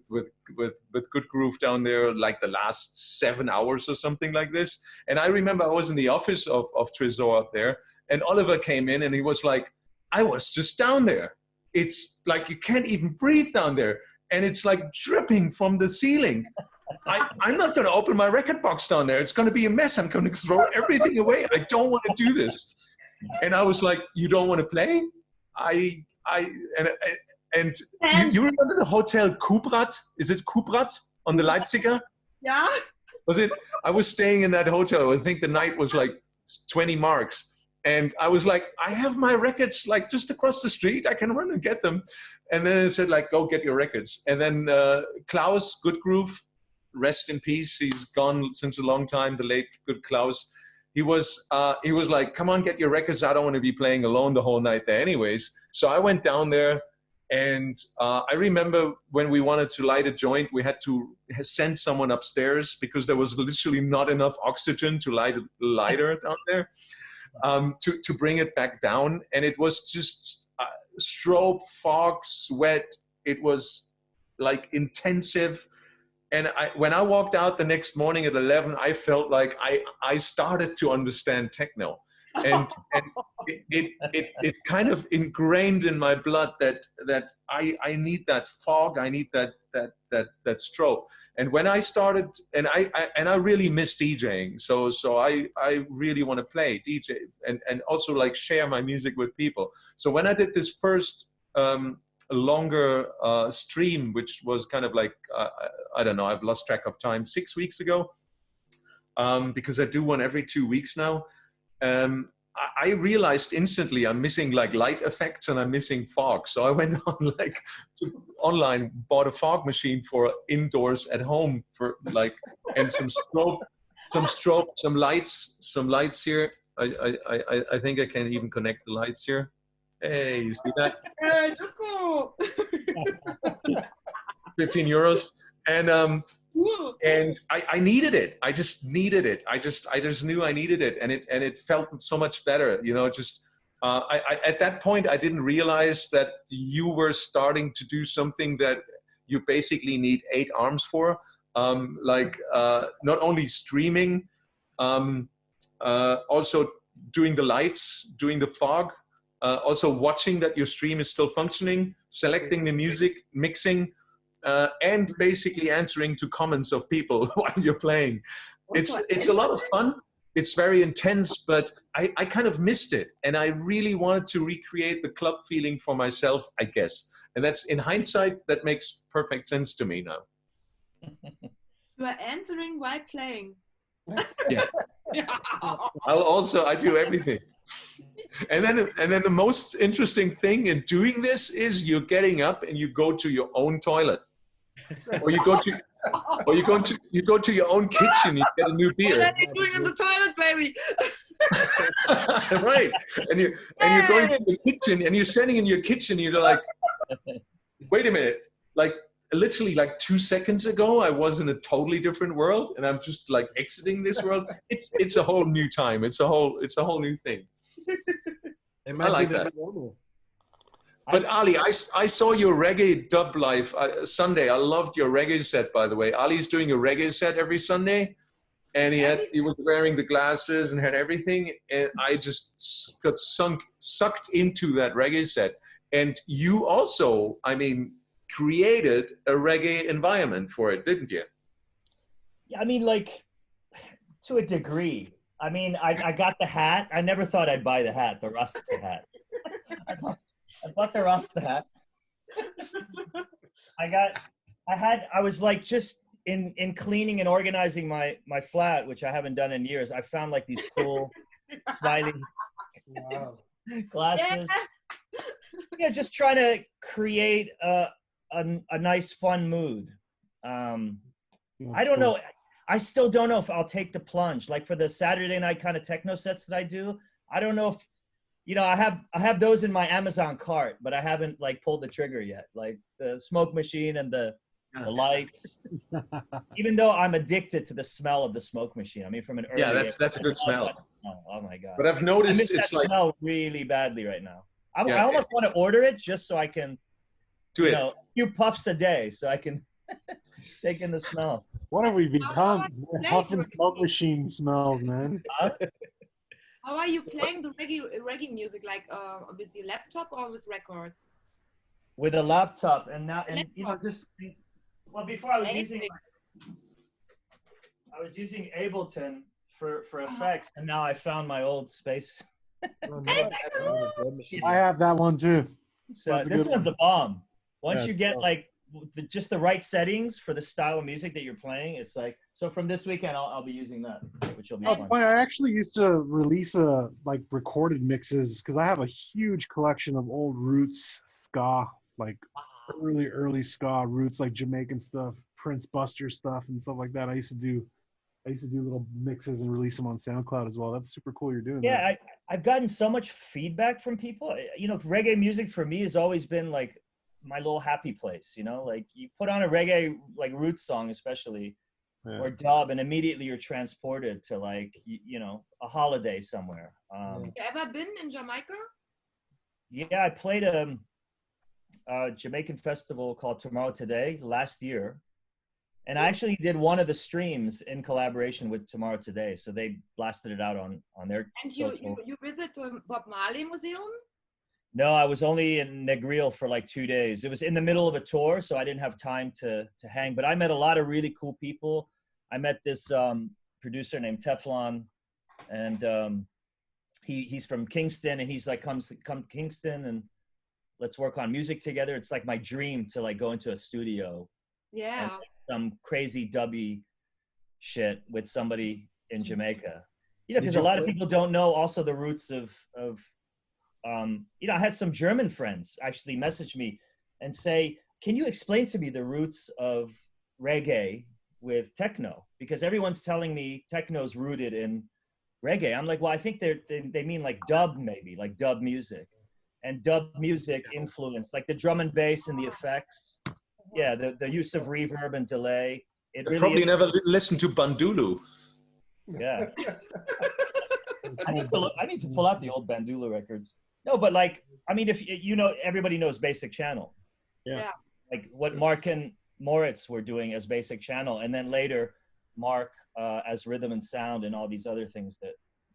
Good Groove down there, like the last 7 hours or something like this. And I remember I was in the office of Tresor up there, and Oliver came in and he was like, I was just down there. It's like you can't even breathe down there. And it's like dripping from the ceiling. I'm not going to open my record box down there. It's going to be a mess. I'm going to throw everything away. I don't want to do this. And I was like, you don't want to play? And you remember the hotel Kubrat? Is it Kubrat on the Leipziger? Yeah. Was it? I was staying in that hotel. I think the night was like 20 marks. And I was like, I have my records like just across the street. I can run and get them. And then it said like, go get your records. And then Klaus Goodgroove, rest in peace. He's gone since a long time, the late good Klaus. He was like, come on, get your records. I don't want to be playing alone the whole night there anyways. So I went down there, and I remember when we wanted to light a joint, we had to send someone upstairs because there was literally not enough oxygen to light a lighter down there, to bring it back down. And it was just strobe, fog, sweat. It was like intensive. And when I walked out the next morning at 11, I felt like I started to understand techno. And it kind of ingrained in my blood that I need that fog, I need that strobe. And when I started, and I really miss DJing, so I really want to play DJ and also like share my music with people. So when I did this first longer stream, which was kind of like I don't know, I've lost track of time, 6 weeks ago, because I do one every 2 weeks now. I realized instantly I'm missing like light effects and I'm missing fog. So I went on like online, bought a fog machine for indoors at home for like, and some strobe, some lights here. I think I can even connect the lights here. Hey, you see that? Hey, let's go. 15 euros. And I needed it. I just needed it. I just knew I needed it, and it felt so much better. You know, just at that point I didn't realize that you were starting to do something that you basically need 8 arms for, like not only streaming, also doing the lights, doing the fog, also watching that your stream is still functioning, selecting the music, mixing. And basically answering to comments of people while you're playing. It's a lot of fun. It's very intense, but I kind of missed it. And I really wanted to recreate the club feeling for myself, I guess. And that's, in hindsight, that makes perfect sense to me now. You are answering while playing. Yeah. I do everything. And then the most interesting thing in doing this is you're getting up and you go to your own toilet. Or you go to your own kitchen. You get a new beer. What are you doing in the toilet, baby? Right, and you're going to the kitchen, and you're standing in your kitchen. You're like, wait a minute, like literally like 2 seconds ago, I was in a totally different world, and I'm just like exiting this world. It's a whole new time. It's a whole new thing. I like that. But Ali, I saw your reggae dub live Sunday. I loved your reggae set, by the way. Ali's doing a reggae set every Sunday, and he was wearing the glasses and had everything, and I just got sucked into that reggae set. And you also, I mean, created a reggae environment for it, didn't you? Yeah, I mean, like, to a degree. I mean, I got the hat. I never thought I'd buy the hat, the Rasta hat. I bought the Rasta hat. I was like just in cleaning and organizing my flat, which I haven't done in years. I found like these cool smiley glasses. Yeah, just trying to create a nice fun mood. I don't know. I still don't know if I'll take the plunge. Like for the Saturday night kind of techno sets that I do, I don't know if, you know, I have those in my Amazon cart, but I haven't like pulled the trigger yet. Like the smoke machine and the lights. Even though I'm addicted to the smell of the smoke machine. I mean, from an early that's a good smell. Oh my god! But I've noticed it's like smell really badly right now. I almost want to order it just so I can do a few puffs a day, so I can take in the smell. What have we become? Huffing smoke machine smells, man. How are you playing the reggae music? Like with your laptop or with records? With a laptop, and now, and you know, just before I was using Ableton for effects, and now I found my old space. I have that one too. So this one's the bomb. Once you get like just the right settings for the style of music that you're playing. It's like, so from this weekend, I'll be using that, which will be Oh, fun. funny, I actually used to release like recorded mixes because I have a huge collection of old roots ska, like early ska roots, like Jamaican stuff, Prince Buster stuff, and stuff like that. I used to do little mixes and release them on SoundCloud as well. That's super cool. You're doing that. Yeah, I've gotten so much feedback from people. You know, reggae music for me has always been like my little happy place. You know, like you put on a reggae like roots song, especially, or dub, and immediately you're transported to like you know, a holiday somewhere. Have you ever been in Jamaica? Yeah, I played a Jamaican festival called Tomorrow Today last year. And I actually did one of the streams in collaboration with Tomorrow Today. So they blasted it out on their And social. you visit the Bob Marley Museum? No, I was only in Negril for like 2 days. It was in the middle of a tour, so I didn't have time to hang. But I met a lot of really cool people. I met this producer named Teflon, and he's from Kingston, and he's like, come to Kingston and let's work on music together. It's like my dream to like go into a studio. Yeah. Some crazy dubby shit with somebody in Jamaica, you know, because a lot of people don't know also the roots of you know, I had some German friends actually message me and say, can you explain to me the roots of reggae with techno? Because everyone's telling me techno's rooted in reggae. I'm like, well, I think they mean like dub, maybe like dub music, and dub music influence like the drum and bass and the effects. Yeah, the use of reverb and delay. It really probably never listened to Bandulu. Yeah. I need to pull out the old Bandula records. No, but like, I mean, if you know, everybody knows Basic Channel. Yeah. Like what Mark and Moritz were doing as Basic Channel, and then later Mark as Rhythm and Sound and all these other things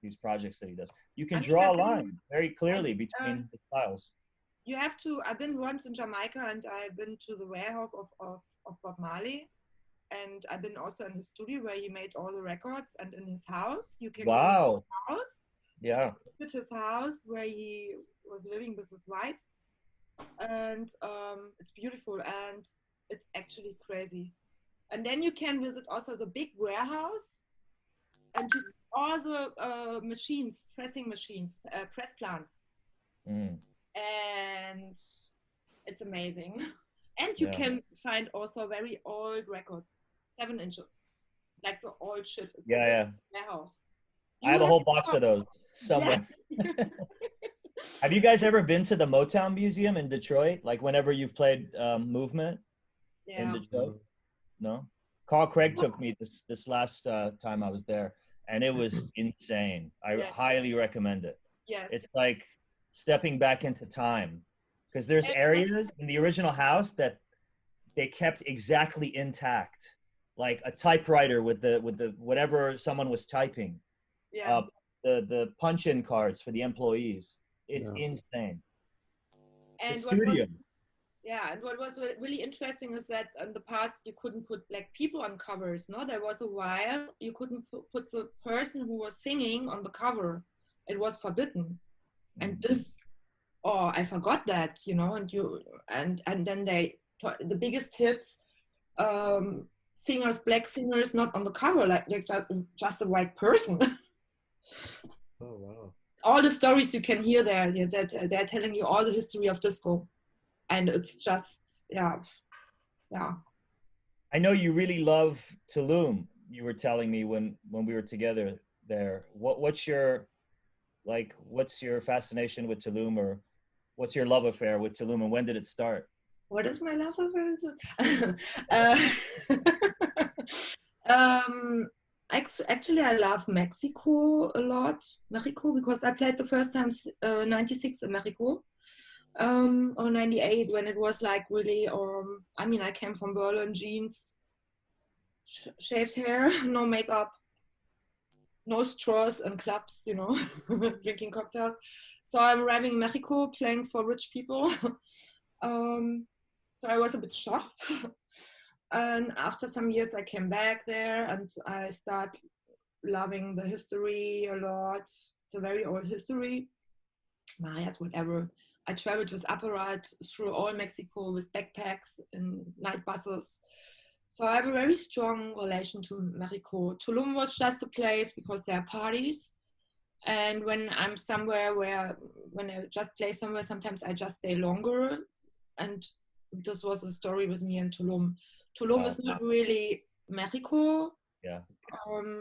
these projects that he does. You can draw a line very clearly between the styles. You have to. I've been once in Jamaica, and I've been to the warehouse of Bob Marley, and I've been also in his studio where he made all the records, and in his house. You can go to his house. Yeah. Visit his house where he was living with his wife, and it's beautiful and it's actually crazy. And then you can visit also the big warehouse, and you see all the machines, pressing machines, press plants. And it's amazing. And you can find also very old records, 7 inches, like the old shit. It's in the house. I have a whole box of those somewhere. Yeah. Have you guys ever been to the Motown Museum in Detroit? Like whenever you've played Movement in Detroit? No? Carl Craig took me this last time I was there, and it was insane. I highly recommend it. Yes. It's like stepping back into time, because there's areas in the original house that they kept exactly intact, like a typewriter with the whatever someone was typing. Yeah. The punch-in cards for the employees. It's insane. And the studio. And what was really interesting is that in the past you couldn't put black people on covers. No, there was a while you couldn't put the person who was singing on the cover. It was forbidden. And this, I forgot that, you know. And then the biggest hits, singers, black singers, not on the cover, like just a white person. Oh wow! All the stories you can hear there, that they're telling you all the history of disco, and it's just I know you really love Tulum. You were telling me when we were together there. What's your fascination with Tulum, or what's your love affair with Tulum, and when did it start? What is my love affair? Actually, I love Mexico a lot. Mexico, because I played the first time 96 in Mexico, or 98, when it was like really, I mean, I came from Berlin, jeans, shaved hair, no makeup, no straws and clubs, you know, drinking cocktails. So I'm arriving in Mexico, playing for rich people. So I was a bit shocked. And after some years, I came back there and I started loving the history a lot. It's a very old history. Mayas, whatever. I traveled with apparat through all Mexico with backpacks and night buses. So I have a very strong relation to Mexico. Tulum was just a place because there are parties. And when I'm somewhere when I just play somewhere, sometimes I just stay longer. And this was the story with me in Tulum. Tulum is not really Mexico. Yeah.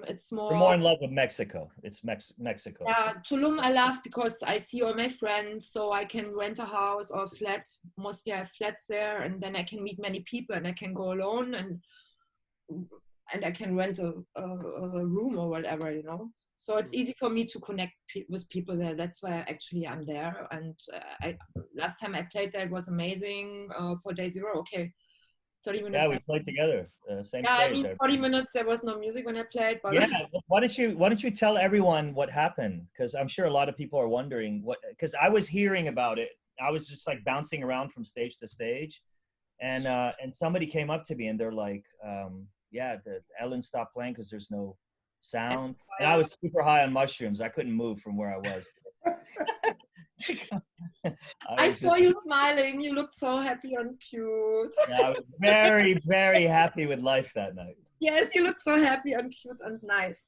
It's more. We're more in love with Mexico. It's Mexico. Yeah, Tulum I love because I see all my friends, so I can rent a house or a flat. Mostly I have flats there, and then I can meet many people, and I can go alone, and I can rent a room or whatever, you know. So it's easy for me to connect with people there. That's why actually I'm there. And last time I played there, it was amazing. For day zero, okay. 30 minutes. Yeah, we played together, same yeah, stage. I mean, 40 minutes, there was no music when I played. But yeah, why don't you tell everyone what happened? Because I'm sure a lot of people are wondering because I was hearing about it. I was just like bouncing around from stage to stage, and somebody came up to me and they're like, yeah, the Ellen stopped playing because there's no sound. And I was super high on mushrooms. I couldn't move from where I was. I saw you smiling. You looked so happy and cute. Yeah, I was very, very happy with life that night. Yes, you look so happy and cute and nice.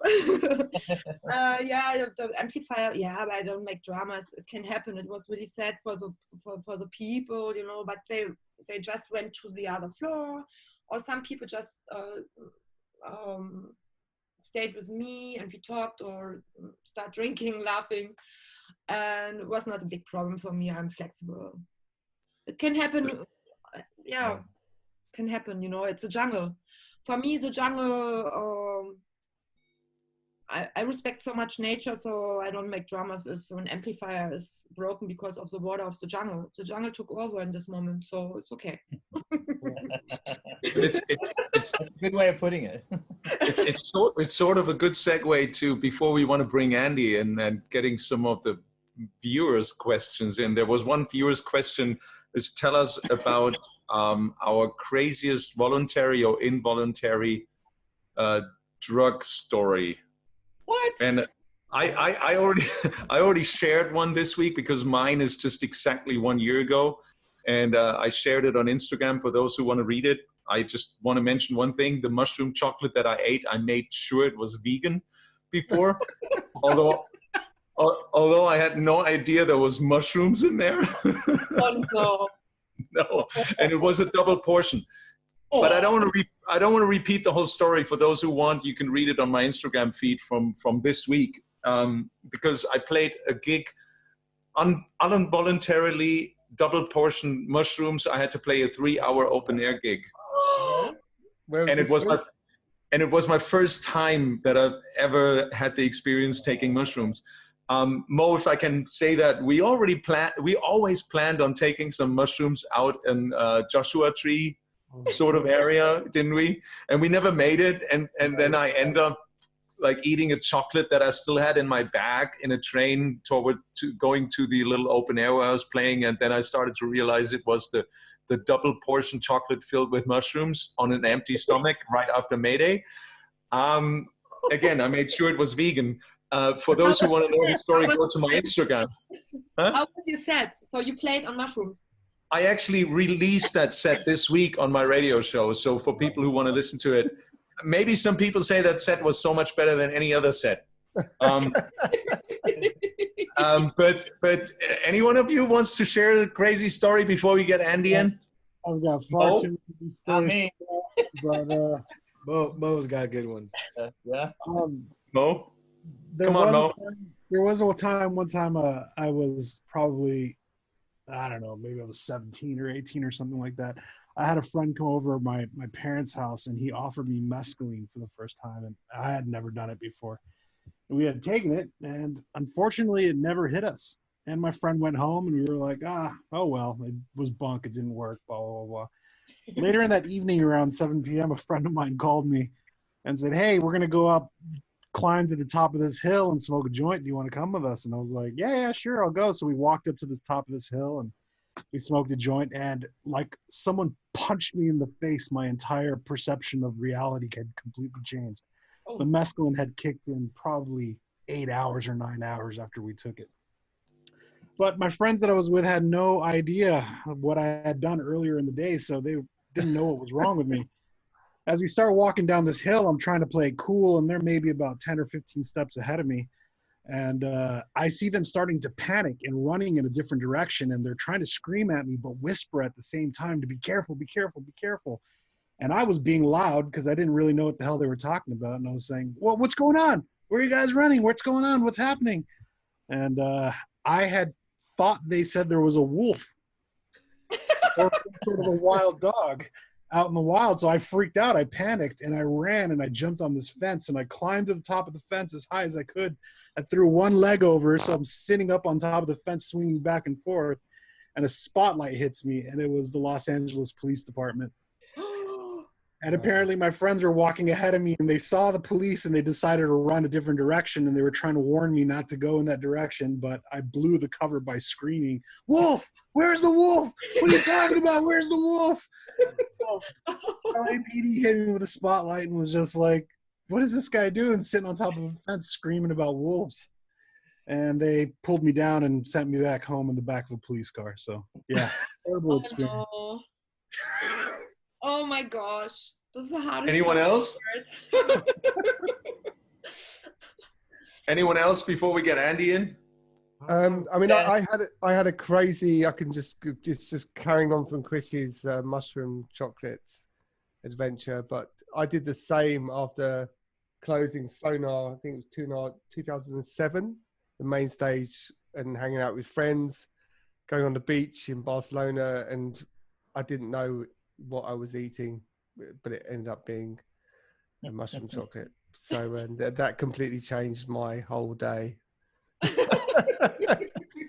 Yeah, the amplifier. Yeah, but I don't make dramas. It can happen. It was really sad for the people, you know. But they just went to the other floor, or some people just stayed with me and we talked or start drinking, laughing. And it was not a big problem for me. I'm flexible. It can happen. Yeah, can happen. You know, it's a jungle. For me, the jungle. I respect so much nature, so I don't make dramas. So an amplifier is broken because of the water of the jungle. The jungle took over in this moment, so it's okay. It's a good way of putting it. It's sort of a good segue to before we want to bring Andy in and getting some of the viewers' questions in. There was one viewer's question: is tell us about our craziest voluntary or involuntary drug story. What? And I already shared one this week because mine is just exactly 1 year ago, and I shared it on Instagram for those who want to read it. I just want to mention one thing: the mushroom chocolate that I ate, I made sure it was vegan before, although I had no idea there was mushrooms in there. Oh no! No, and it was a double portion. But I don't want to repeat the whole story. For those who want, you can read it on my Instagram feed from this week, because I played a gig involuntarily, double portion mushrooms. I had to play a 3-hour open air gig, and it was my first time that I've ever had the experience taking mushrooms. Mo, if I can say that, we always planned on taking some mushrooms out in Joshua Tree sort of area, didn't we? And we never made it. And then I end up like eating a chocolate that I still had in my bag in a train going to the little open air where I was playing. And then I started to realize it was the double portion chocolate filled with mushrooms on an empty stomach right after Mayday. Again, I made sure it was vegan. For those who want to know the story, go to my Instagram. Huh? How was your set? So you played on mushrooms? I actually released that set this week on my radio show. So for people who want to listen to it, maybe some people say that set was so much better than any other set. But any one of you wants to share a crazy story before we get Andy in? I've got far too many stories, but Mo's got good ones. Yeah. Mo? Come on, Mo. There was one time I was probably, I don't know, maybe I was 17 or 18 or something like that. I had a friend come over to my parents' house, and he offered me mescaline for the first time, and I had never done it before. And we had taken it, and unfortunately, it never hit us. And my friend went home, and we were like, oh well, it was bunk, it didn't work, blah, blah, blah. Later in that evening, around 7 p.m., a friend of mine called me and said, hey, we're going to go up, climb to the top of this hill and smoke a joint. Do you want to come with us? And I was like, yeah, sure, I'll go. So we walked up to this top of this hill and we smoked a joint, and like someone punched me in the face. My entire perception of reality had completely changed. The mescaline had kicked in probably 8 hours or 9 hours after we took it. But my friends that I was with had no idea of what I had done earlier in the day, so they didn't know what was wrong with me. As we start walking down this hill, I'm trying to play cool, and they're maybe about 10 or 15 steps ahead of me. And I see them starting to panic and running in a different direction, and they're trying to scream at me, but whisper at the same time to be careful, be careful, be careful. And I was being loud because I didn't really know what the hell they were talking about. And I was saying, well, what's going on? Where are you guys running? What's going on? What's happening? And I had thought they said there was a wolf or sort of a wild dog out in the wild. So I freaked out. I panicked and I ran and I jumped on this fence and I climbed to the top of the fence as high as I could. I threw one leg over, so I'm sitting up on top of the fence, swinging back and forth, and a spotlight hits me, and it was the Los Angeles Police Department. And apparently my friends were walking ahead of me, and they saw the police, and they decided to run a different direction, and they were trying to warn me not to go in that direction, but I blew the cover by screaming, "Wolf! Where's the wolf? What are you talking about? Where's the wolf?" So, LAPD hit me with a spotlight and was just like, what is this guy doing sitting on top of a fence screaming about wolves? And they pulled me down and sent me back home in the back of a police car. So, yeah, horrible experience. No. Oh my gosh. This is the hardest. Anyone else? Anyone else before we get Andy in? I mean, I had a crazy. I can just carrying on from Chrissy's mushroom chocolate adventure, but I did the same after closing Sonar. I think it was 2007, the main stage, and hanging out with friends, going on the beach in Barcelona, and I didn't know what I was eating, but it ended up being a mushroom chocolate. So and that completely changed my whole day.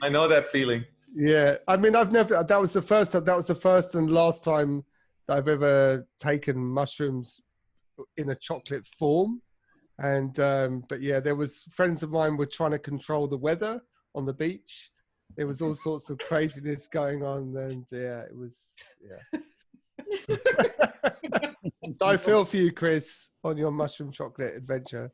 I know that feeling. Yeah, I mean, that was the first and last time that I've ever taken mushrooms in a chocolate form. And but yeah, there was friends of mine were trying to control the weather on the beach. There was all sorts of craziness going on, and yeah, it was So I feel for you, Chris, on your mushroom chocolate adventure.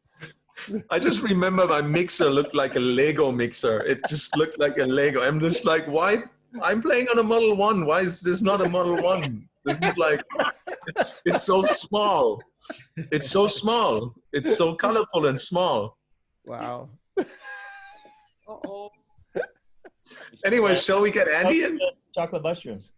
I just remember my mixer looked like a Lego mixer. It just looked like a Lego. I'm just like, why? I'm playing on a Model 1. Why is this not a Model 1? This is like, it's so small. It's so small. It's so colorful and small. Wow. Uh-oh. Anyway, shall we get Andy in? Chocolate mushrooms.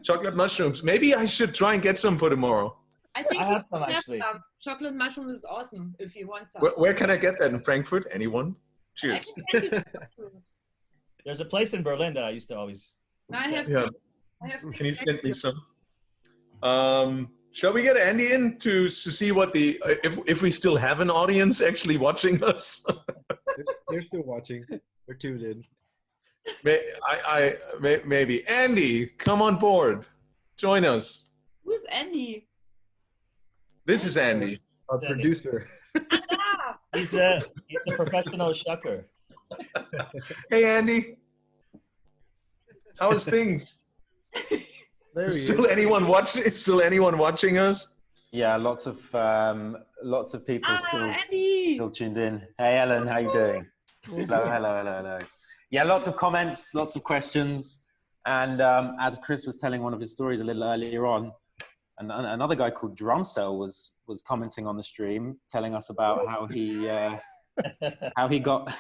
Chocolate mushrooms. Maybe I should try and get some for tomorrow. I think I have some, actually. Chocolate mushroom is awesome if you want some. Where can I get that in Frankfurt? Anyone? Cheers. There's a place in Berlin that I used to always. I have. Yeah. I have. Can you send me some? Shall we get Andy in to see what the if we still have an audience actually watching us? They're still watching. They're tuned in. Maybe Andy, come on board, join us. Who's Andy? This is Andy, Our producer. He's a professional shucker. Hey Andy, how's things? There he Still is. anyone watching? Still anyone watching us? Yeah, lots of people Andy. still tuned in. Hey, Ellen, how you doing? Hello. Yeah, lots of comments, lots of questions, and as Chris was telling one of his stories a little earlier on, another guy called Drumcell was commenting on the stream, telling us about how he got.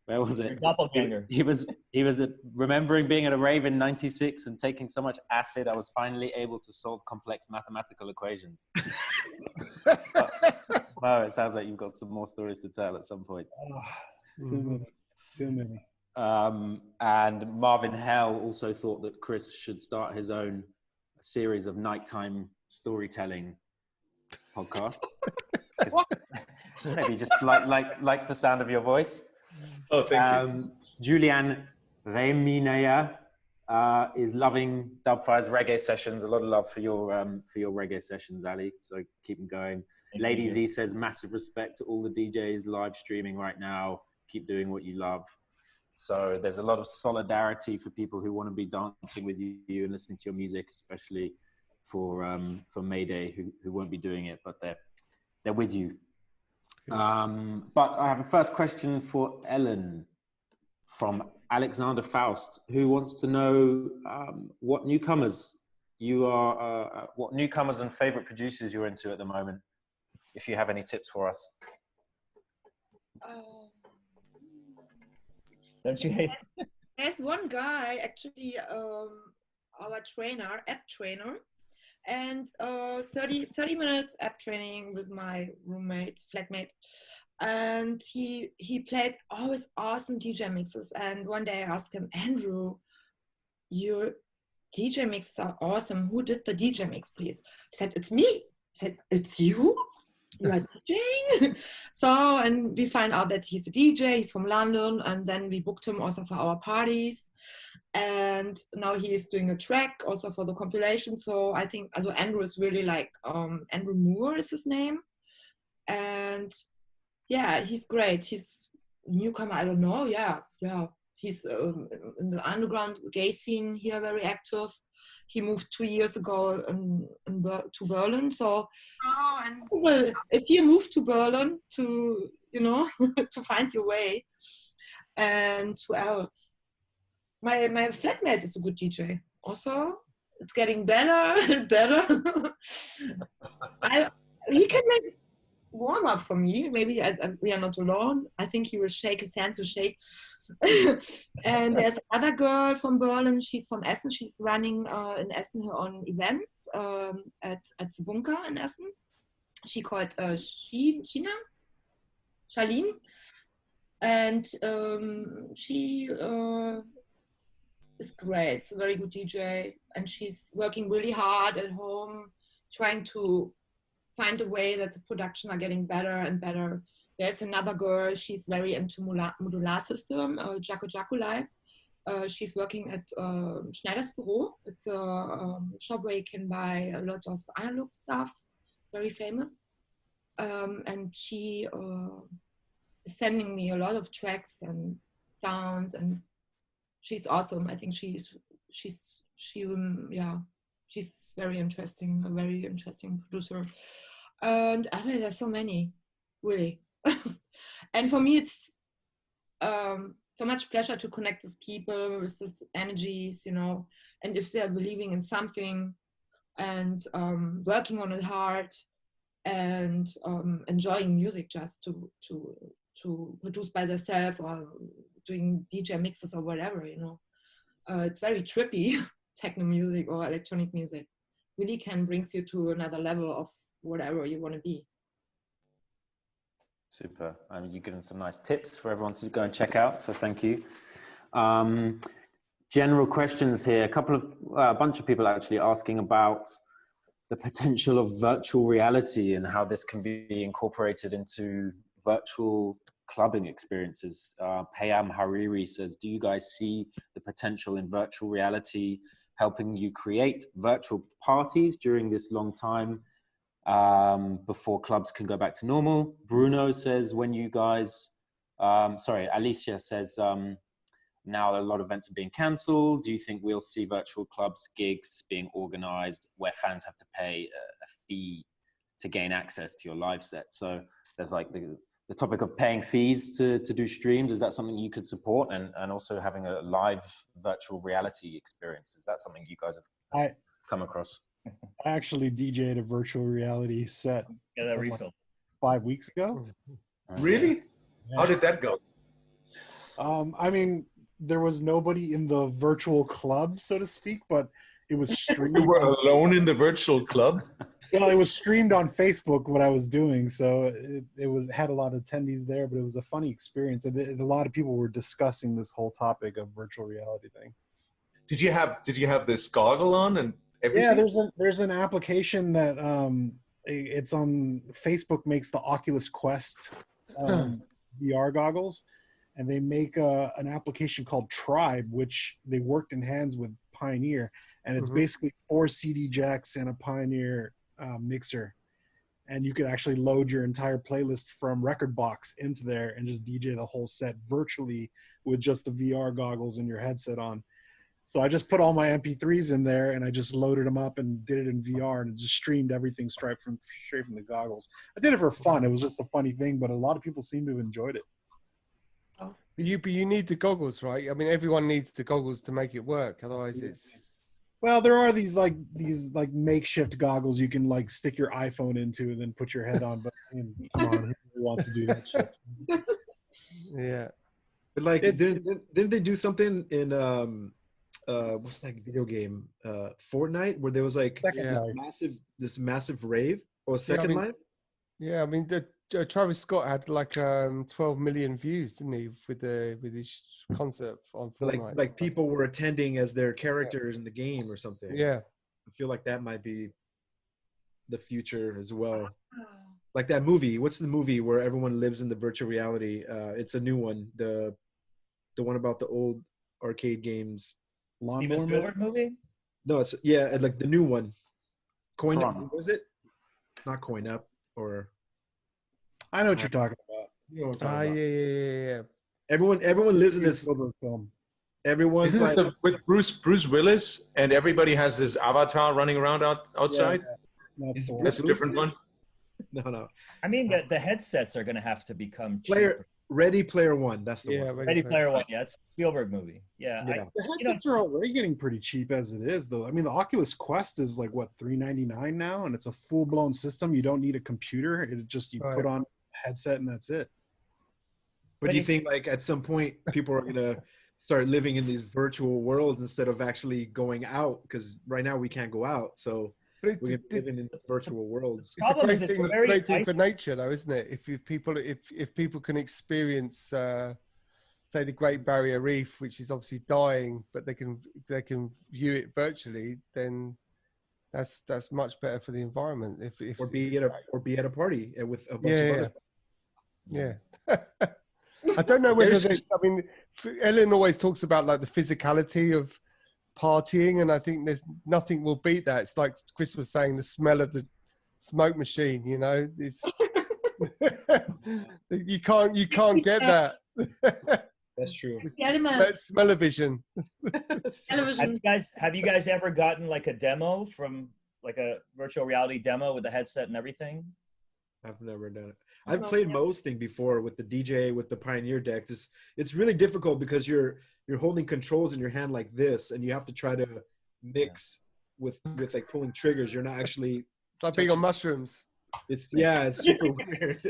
Where was it? Doppelganger. He was remembering being at a rave in '96 and taking so much acid, I was finally able to solve complex mathematical equations. Wow, it sounds like you've got some more stories to tell at some point. Too many. And Marvin Hell also thought that Chris should start his own series of nighttime storytelling podcasts. Maybe just like the sound of your voice. Oh, thank you. Julianne Reminaya is loving Dubfire's reggae sessions. A lot of love for your reggae sessions, Ali. So keep them going. Lady Z says massive respect to all the DJs live streaming right now. Keep doing what you love. So there's a lot of solidarity for people who want to be dancing with you and listening to your music, especially for May Day, who won't be doing it, but they're with you. But I have a first question for Ellen from Alexander Faust, who wants to know what newcomers and favorite producers you're into at the moment, if you have any tips for us. Don't you hate? There's one guy, actually, our trainer, app trainer, and 30 minutes app training with my flatmate. And he played always awesome DJ mixes. And one day I asked him, Andrew, your DJ mixes are awesome. Who did the DJ mix, please? He said, it's me. I said, it's you? You are DJing? So, and we find out that he's a DJ, he's from London, and then we booked him also for our parties. And now he is doing a track also for the compilation. So I think, also Andrew is really like, Andrew Moore is his name. And yeah, he's great. He's a newcomer, I don't know, yeah. He's in the underground gay scene here, very active. He moved 2 years ago to Berlin. So, well, if you move to Berlin to, to find your way. And who else? My flatmate is a good DJ. Also, it's getting better and better. He can make warm up for me. Maybe we are not alone. I think he will shake, his hands will shake. And there's another girl from Berlin. She's from Essen. She's running in Essen on events at the Bunker in Essen. She called Charlene. And she is great. It's a very good DJ. And she's working really hard at home, trying to find a way that the production are getting better and better. There's another girl, she's very into modular system, Jaco Live. She's working at Schneider's Büro. It's a shop where you can buy a lot of analog stuff, very famous. And she is sending me a lot of tracks and sounds, and she's awesome. I think she's very interesting, a very interesting producer. And I think there's so many, really. And for me, it's so much pleasure to connect with people with these energies, and if they're believing in something and working on it hard and enjoying music just to produce by themselves or doing DJ mixes or whatever, it's very trippy. Techno music or electronic music really can brings you to another level of whatever you want to be. Super. You've given some nice tips for everyone to go and check out, so thank you. General questions here. A bunch of people actually asking about the potential of virtual reality and how this can be incorporated into virtual clubbing experiences. Payam Hariri says, do you guys see the potential in virtual reality helping you create virtual parties during this long time before clubs can go back to normal? Bruno says, Alicia says, now a lot of events are being cancelled. Do you think we'll see virtual clubs, gigs being organized where fans have to pay a fee to gain access to your live set? So there's like the topic of paying fees to do streams. Is that something you could support? And also having a live virtual reality experience. Is that something you guys have come across? I actually DJ'd a virtual reality set Like 5 weeks ago. Really? Yeah. How did that go? I mean, there was nobody in the virtual club, so to speak, but it was streamed. You were alone in the virtual club? Well, it was streamed on Facebook what I was doing, so it had a lot of attendees there, but it was a funny experience. And a lot of people were discussing this whole topic of virtual reality thing. Did you have this goggle on and everything? Yeah, there's an application that it's on Facebook, makes the Oculus Quest VR goggles, and they make an application called Tribe, which they worked in hands with Pioneer, and it's basically 4 CD jacks and a Pioneer mixer, and you could actually load your entire playlist from Rekordbox into there and just DJ the whole set virtually with just the VR goggles and your headset on. So I just put all my MP3s in there and I just loaded them up and did it in VR and just streamed everything straight from the goggles. I did it for fun. It was just a funny thing, but a lot of people seem to have enjoyed it. But you need the goggles, right? I mean, everyone needs the goggles to make it work. Otherwise, it's Well, there are these makeshift goggles you can like stick your iPhone into and then put your head on. But I mean, come on, who really wants to do that shit? yeah. But like, didn't they do something in what's that video game, Fortnite, where there was like Yeah. this massive rave, or Second I mean, Life? Yeah, I mean, Travis Scott had like 12 million views, didn't he, with his concert on Fortnite? Like people were attending as their characters in the game or something. Yeah. I feel like that might be the future as well. Like that movie. What's the movie where everyone lives in the virtual reality? It's a new one. The one about the old arcade games. Steven Spielberg movie? No, it's like the new one. Coin Up, Tron. was it? Not Coin Up, or I know what you're talking about. you know what I'm talking about. Yeah. Everyone lives in this film. Everyone's Isn't like it with Bruce Willis, and everybody has this avatar running around outside? That's the one. That's a different one. no. I mean, the headsets are going to have to become cheaper. Ready Player One. That's the one. Ready Player One. Yeah, it's a Spielberg movie. Yeah. Yeah. The headsets are already getting pretty cheap as it is, though. I mean, the Oculus Quest is like what, $399 now, and it's a full blown system. You don't need a computer. It just put on a headset and that's it. But do you think like at some point people are gonna start living in these virtual worlds instead of actually going out? Because right now we can't go out, so we're gonna be living in these virtual worlds. It's a great thing for nature, though, isn't it? If people can experience, say, the Great Barrier Reef, which is obviously dying, but they can view it virtually, then that's much better for the environment. Or be at a party with a bunch of other. Yeah. I don't know whether I mean, Ellen always talks about like the physicality of partying, and I think there's nothing will beat that. It's like Chris was saying, the smell of the smoke machine, you know, it's you can't get that. That's true. Smell-o-vision. Have you guys ever gotten like a demo from like a virtual reality demo with the headset and everything? I've never done it. I've played Mosting before with the DJ, with the Pioneer decks. It's really difficult because you're holding controls in your hand like this, and you have to try to mix with like pulling triggers. You're not actually. It's like being on mushrooms. It's super weird.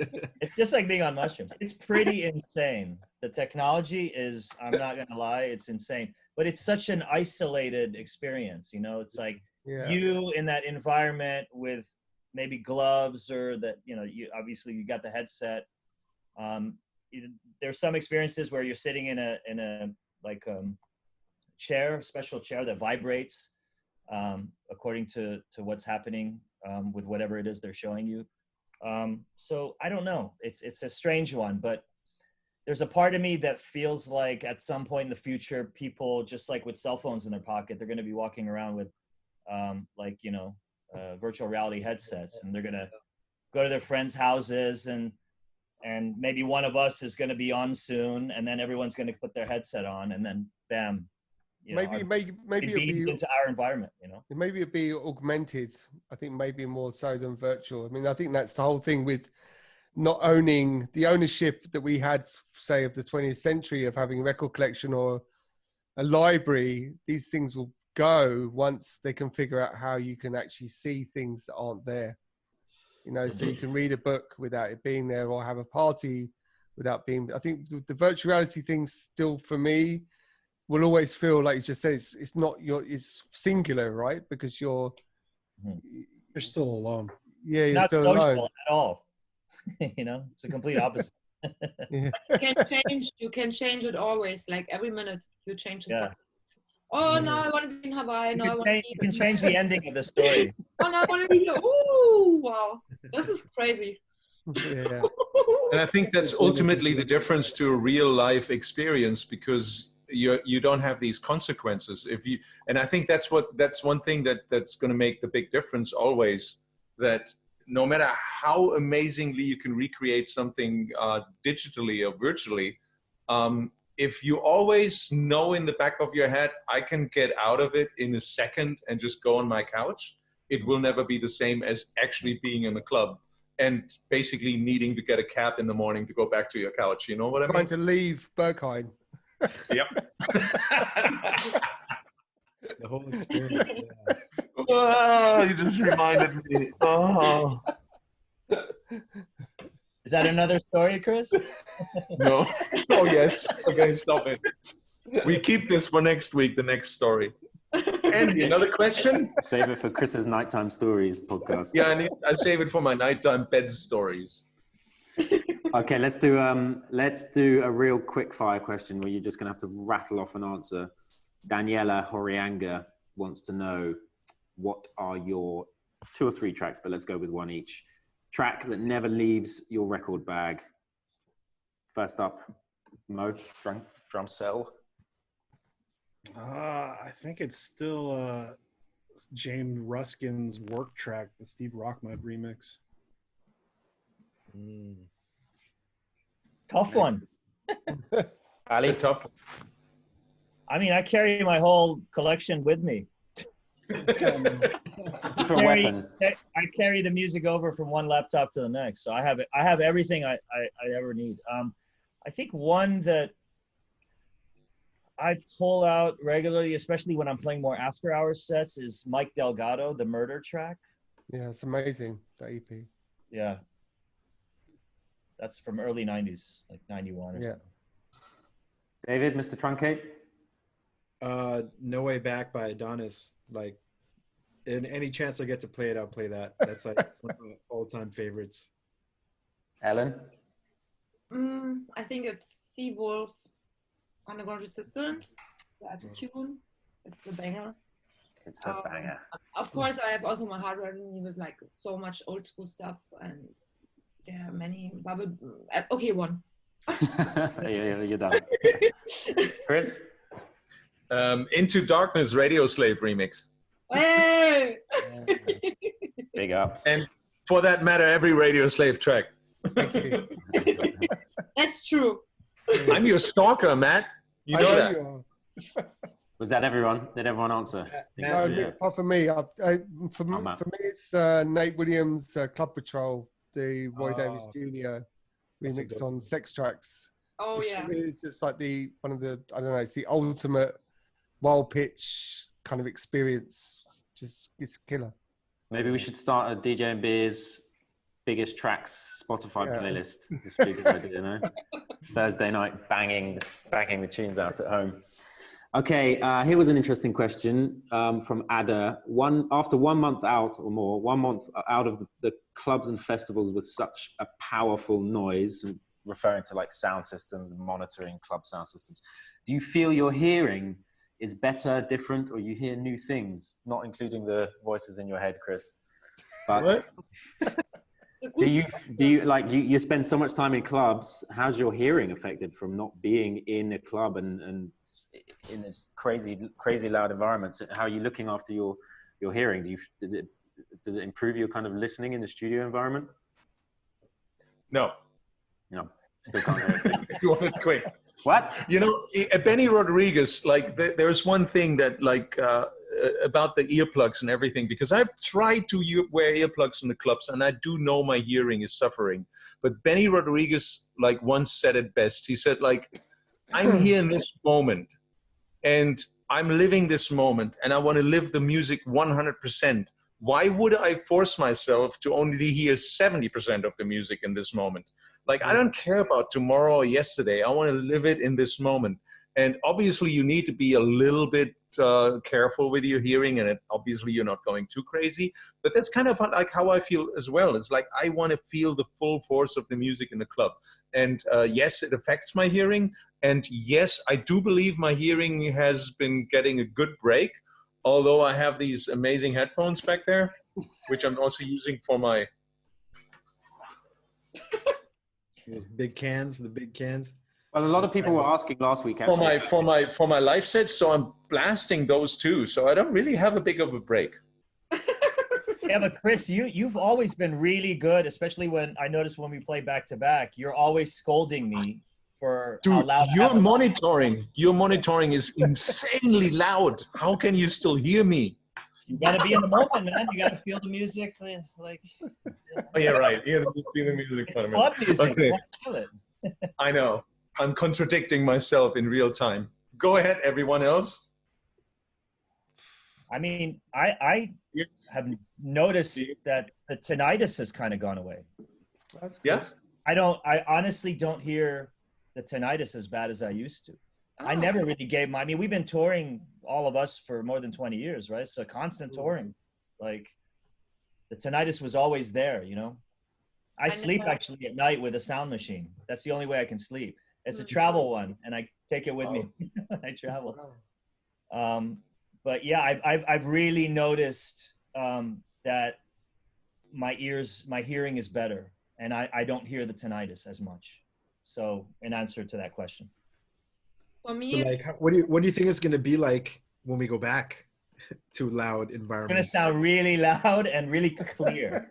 It's just like being on mushrooms. It's pretty insane. The technology is, I'm not gonna lie, it's insane. But it's such an isolated experience, you know. It's like you in that environment with maybe gloves, or that, you know, you obviously you got the headset. There's some experiences where you're sitting in a like chair, special chair that vibrates according to what's happening with whatever it is they're showing you. So I don't know. It's a strange one, but there's a part of me that feels like at some point in the future, people, just like with cell phones in their pocket, they're going to be walking around with like, you know, virtual reality headsets, and they're going to go to their friends' houses, and maybe one of us is going to be on soon, and then everyone's going to put their headset on, and then bam, maybe it'll be into our environment, you know. Maybe it'd be augmented. I think maybe more so than virtual. I mean, I think that's the whole thing with not owning the ownership that we had, say, of the 20th century of having a record collection or a library. These things will go once they can figure out how you can actually see things that aren't there. You know, so you can read a book without it being there, or have a party without being. I think the virtual reality thing still, for me, will always feel like you just said, it's not it's singular, right? Because you're still alone. Yeah, it's you're not still social alone at all. You know, it's a complete opposite. Yeah. You can change it always. Like every minute you change it. Yeah. Oh, now I want to be in Hawaii. You can change the ending of the story. Oh, now I want to be here. Ooh, wow. This is crazy. Yeah. And I think that's ultimately the difference to a real life experience, because you don't have these consequences. And I think that's one thing that's going to make the big difference always, that no matter how amazingly you can recreate something digitally or virtually, if you always know in the back of your head, I can get out of it in a second and just go on my couch, it will never be the same as actually being in a club. and basically needing to get a cab in the morning to go back to your couch. You know what I mean? Trying to leave Berghain. Yep. The whole experience. Yeah. Oh, you just reminded me. Oh. Is that another story, Chris? No. Oh, yes. Okay, stop it. We keep this for next week, the next story. Andy, another question? Save it for Chris's nighttime stories podcast. Yeah, I save it for my nighttime bed stories. Okay, let's do a real quick fire question where you're just gonna have to rattle off an answer. Daniela Horianga wants to know, what are your 2 or 3 tracks, but let's go with one each. Track that never leaves your record bag. First up, Mo, drum cell. I think it's still James Ruskin's work track, the Steve Rockmud remix. Tough one. Ali, it's a tough. I mean, I carry my whole collection with me. Different weapon. I carry the music over from one laptop to the next, so I have everything I ever need. I think one that I pull out regularly, especially when I'm playing more after hours sets, is Mike Delgado, the Murder track. Yeah, it's amazing, that EP. Yeah. That's from early 90s, like 91 or something. David, Mr. Truncate? No Way Back by Adonis. Like, in any chance I get to play it, I'll play that. That's like one of my all-time favorites. Ellen? I think it's Seawolf, Underground Resistance. That's a tune. It's a banger. It's a banger. Of course, I have also my heart running with like so much old school stuff, and there are many bubble. Okay, one. Yeah, you're done. Chris? Into Darkness Radio Slave remix. Hey! Big ups. And for that matter, every Radio Slave track. Thank you. That's true. I'm your stalker, Matt. You know that. You are. Was that everyone? Did everyone answer? No, Yeah. apart from me, for me, Matt. it's Nate Williams' Club Patrol, the Roy Davis Jr. remix on Sex Tracks. Oh yeah. It's just like one of the, I don't know, it's the ultimate wild pitch kind of experience. It's killer. Maybe we should start a DJ and Beer's biggest tracks Spotify playlist this week, as I did, you know? Thursday night, banging the tunes out at home. Okay, here was an interesting question from Ada. After 1 month out or more, 1 month out of the clubs and festivals with such a powerful noise, and referring to like sound systems, monitoring club sound systems, do you feel your hearing is better, different, or you hear new things, not including the voices in your head, Chris? But What? do you like you spend so much time in clubs? How's your hearing affected from not being in a club and in this crazy loud environment? How are you looking after your hearing? Does it improve your kind of listening in the studio environment? No. Still can't hear it. You want it quick. What? You know, Benny Rodriguez, like there's one thing that like about the earplugs and everything, because I've tried to wear earplugs in the clubs and I do know my hearing is suffering. But Benny Rodriguez like once said it best. He said like, I'm here in this moment and I'm living this moment and I want to live the music 100%. Why would I force myself to only hear 70% of the music in this moment? Like, I don't care about tomorrow or yesterday. I want to live it in this moment. And obviously, you need to be a little bit careful with your hearing. And obviously, you're not going too crazy. But that's kind of like how I feel as well. It's like I want to feel the full force of the music in the club. And yes, it affects my hearing. And yes, I do believe my hearing has been getting a good break. Although I have these amazing headphones back there, which I'm also using for my... Those big cans, the big cans. Well, a lot of people were asking last week, actually. For my live sets, so I'm blasting those too. So I don't really have a big of a break. Yeah, but Chris, you've always been really good, especially when I notice when we play back to back, you're always scolding me for how Dude, loud. your monitoring is insanely loud. How can you still hear me? You gotta be in the moment, man. You gotta feel the music, like Oh yeah, right. Yeah, the music It's fun. club music. Okay. Why kill it? I know. I'm contradicting myself in real time. Go ahead, everyone else. I mean, I have noticed that the tinnitus has kind of gone away. That's good. Yeah. I honestly don't hear the tinnitus as bad as I used to. I never really gave I mean, we've been touring, all of us, for more than 20 years, right? So constant touring. Like, the tinnitus was always there, you know? I sleep actually at night with a sound machine. That's the only way I can sleep. It's a travel one, and I take it with me when I travel. But yeah, I've really noticed that my hearing is better, and I don't hear the tinnitus as much. So, in answer to that question. For me, So it's like, what do you think it's gonna be like when we go back to loud It's environments? gonna sound really loud and really clear.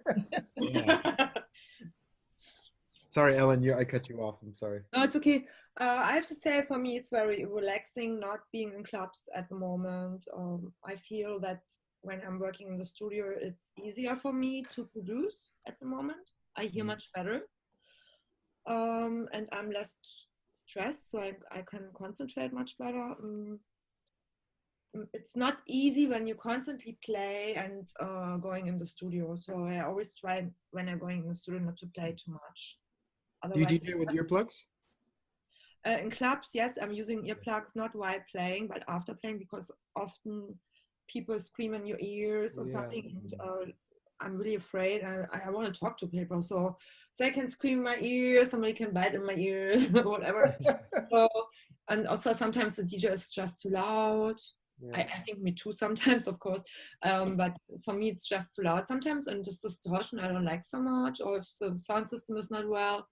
Sorry, Ellen, I cut you off. I'm sorry. No, it's okay. I have to say, for me, it's very relaxing not being in clubs at the moment. I feel that when I'm working in the studio, it's easier for me to produce at the moment. I hear much better. And I'm less stressed, so I can concentrate much better. It's not easy when you constantly play and going in the studio. So I always try, when I'm going in the studio, not to play too much. Do you Otherwise, DJ with earplugs? in clubs, yes, I'm using earplugs, not while playing, but after playing, because often people scream in your ears or something, and I'm really afraid. I want to talk to people, so they can scream in my ear, somebody can bite in my ear, whatever. So, and also sometimes the DJ is just too loud. I think me too sometimes, of course, but for me it's just too loud sometimes, and this distortion I don't like so much, or if the sound system is not well.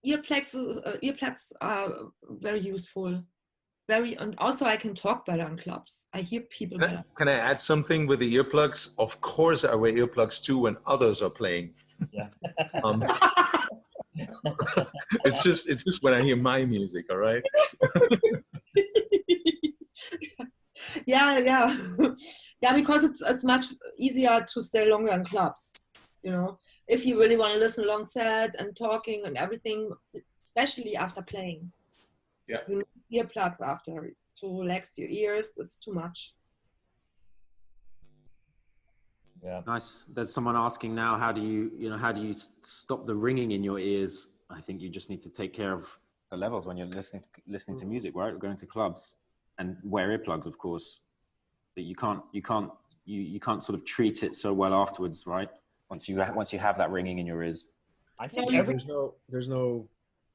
Earplugs are very useful. And also I can talk better in clubs. I hear people better. Can I add something with the earplugs? Of course, I wear earplugs too when others are playing. Yeah. It's just when I hear my music. All right. Yeah. Because it's much easier to stay longer in clubs. You know, if you really want to listen long set and talking and everything, especially after playing. Yeah. You need earplugs after to relax your ears. It's too much. Yeah. Nice. There's someone asking now, how do you stop the ringing in your ears? I think you just need to take care of the levels when you're listening to music, right? Going to clubs, and wear earplugs, of course. But you can't sort of treat it so well afterwards, right? Once you have that ringing in your ears. I think There's no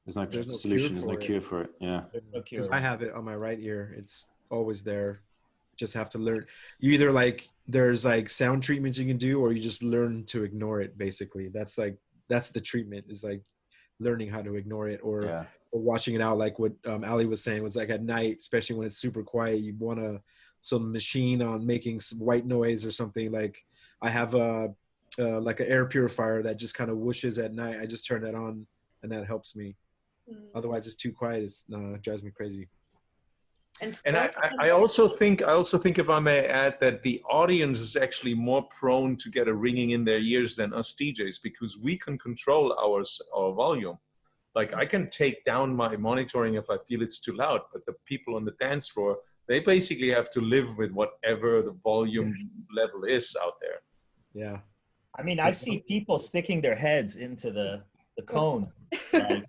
solution. There's no cure for it. Yeah. Because I have it on my right ear. It's always there. Just have to learn. You either there's sound treatments you can do, or you just learn to ignore it. Basically, that's the treatment, is like learning how to ignore it, or watching it out. Like what Ali was saying, was like at night, especially when it's super quiet, you want some machine on making some white noise or something. Like I have like an air purifier that just kind of whooshes at night. I just turn that on, and that helps me. Otherwise, it's too quiet. It drives me crazy. And I also think, if I may add, that the audience is actually more prone to get a ringing in their ears than us DJs, because we can control our volume. Like I can take down my monitoring if I feel it's too loud, but the people on the dance floor, they basically have to live with whatever the volume level is out there. Yeah. I mean, I see people sticking their heads into the cone. Like,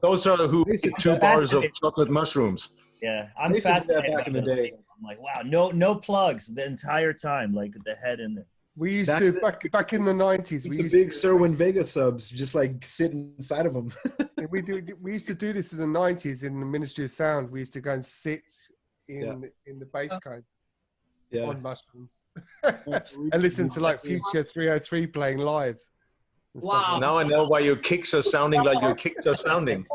those are who eat 2 bars of chocolate mushrooms. Yeah, I'm used to do that fascinated back in the by those day. people. I'm like, wow, no plugs the entire time, like the head in there. We used to back in the 90s. We The used big to Serwin Vega subs, just like sit inside of them. we used to do this in the 90s in the Ministry of Sound. We used to go and sit in the bass cone on mushrooms and listen to like Future 303 playing live. Wow. Now I know why your kicks are sounding like your kicks are sounding.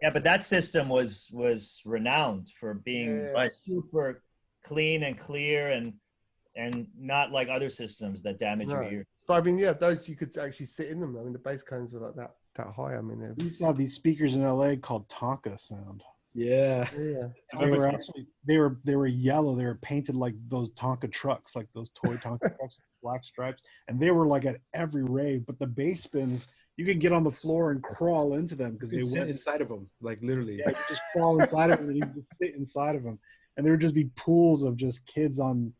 Yeah, but that system was renowned for being super clean and clear, and not like other systems that damage your ear. But I mean, those you could actually sit in them. I mean, the bass cones were like that high. I mean, we used to have these speakers in LA called Tonka Sound. Yeah. Yeah. I They remember were seeing- actually they were yellow. They were painted like those Tonka trucks, like those toy Tonka trucks, black stripes, and they were like at every rave. But the bass spins, you could get on the floor and crawl into them because You they sit went inside of them, like literally. Yeah, you just crawl inside of them and you just sit inside of them, and there would just be pools of just kids on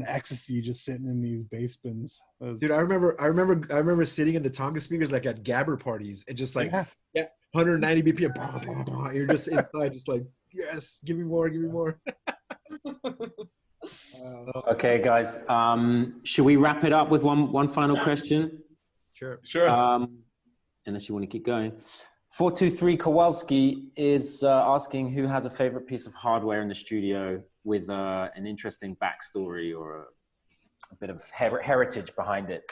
ecstasy just sitting in these bass spins. Dude, I remember sitting in the Tonka speakers like at gabber parties and just like Yeah. 190 BPM. Bah, bah, bah. You're just inside, just like, yes, give me more, give me more. Okay, guys. Should we wrap it up with one final question? Sure. Sure. Unless you want to keep going. 423 Kowalski is asking who has a favorite piece of hardware in the studio with an interesting backstory or a bit of heritage behind it.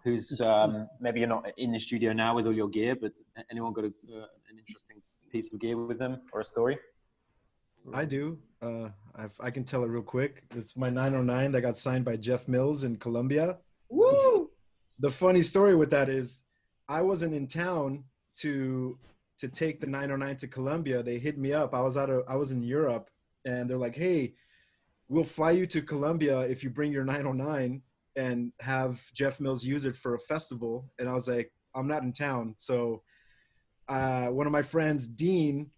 Who's maybe you're not in the studio now with all your gear, but anyone got an interesting piece of gear with them or a story? I do. I can tell it real quick. It's my 909 that got signed by Jeff Mills in Colombia. Woo! The funny story with that is I wasn't in town to take the 909 to Colombia. They hit me up. I was in Europe, and they're like, "Hey, we'll fly you to Colombia if you bring your 909 and have Jeff Mills use it for a festival." And I was like, "I'm not in town." So one of my friends, Dean,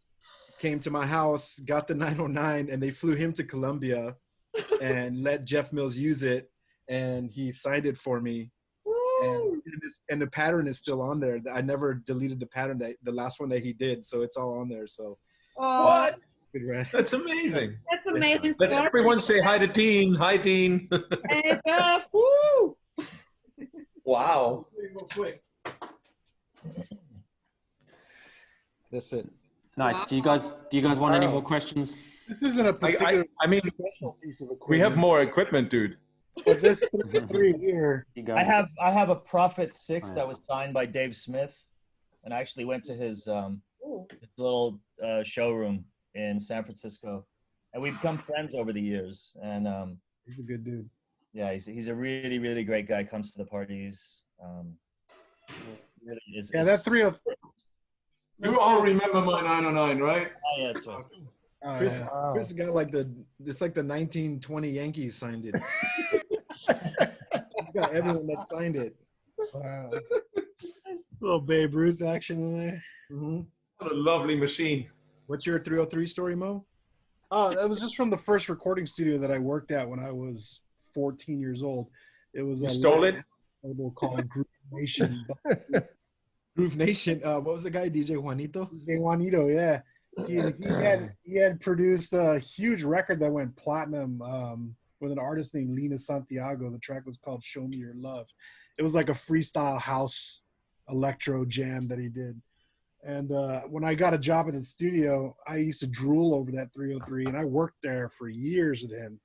came to my house, got the 909, and they flew him to Colombia and let Jeff Mills use it, and he signed it for me. And the pattern is still on there. I never deleted the pattern, the last one that he did, so it's all on there. So What? good. That's amazing. That's amazing. Let's everyone say hi to Dean. Hi, Dean. Hey, Jeff. Woo! Wow. That's it. Nice. Do you guys want any more questions? This isn't a particular I mean, special piece of equipment. we have more equipment, dude. But this three here. You go. I have a Prophet 6 Oh, yeah. that was signed by Dave Smith, and I actually went to his little showroom in San Francisco, and we've become friends over the years. And He's a good dude. yeah, he's a really, really great guy. Comes to the parties. Really is, Yeah, that 303. You all remember my 909, right? Oh, yeah, that's right. Oh, Chris, yeah. Chris got like it's like the 1920 Yankees signed it. You got everyone that signed it. Wow. Little Babe Ruth action in there. Mm-hmm. What a lovely machine. What's your 303 story, Mo? Oh, that was just from the first recording studio that I worked at when I was 14 years old. It was You stole it? label called Groove Nation. Groove Nation. What was the guy? DJ Juanito? DJ Juanito, yeah. He had produced a huge record that went platinum with an artist named Lena Santiago. The track was called Show Me Your Love. It was like a freestyle house electro jam that he did. And when I got a job at the studio, I used to drool over that 303, and I worked there for years with him.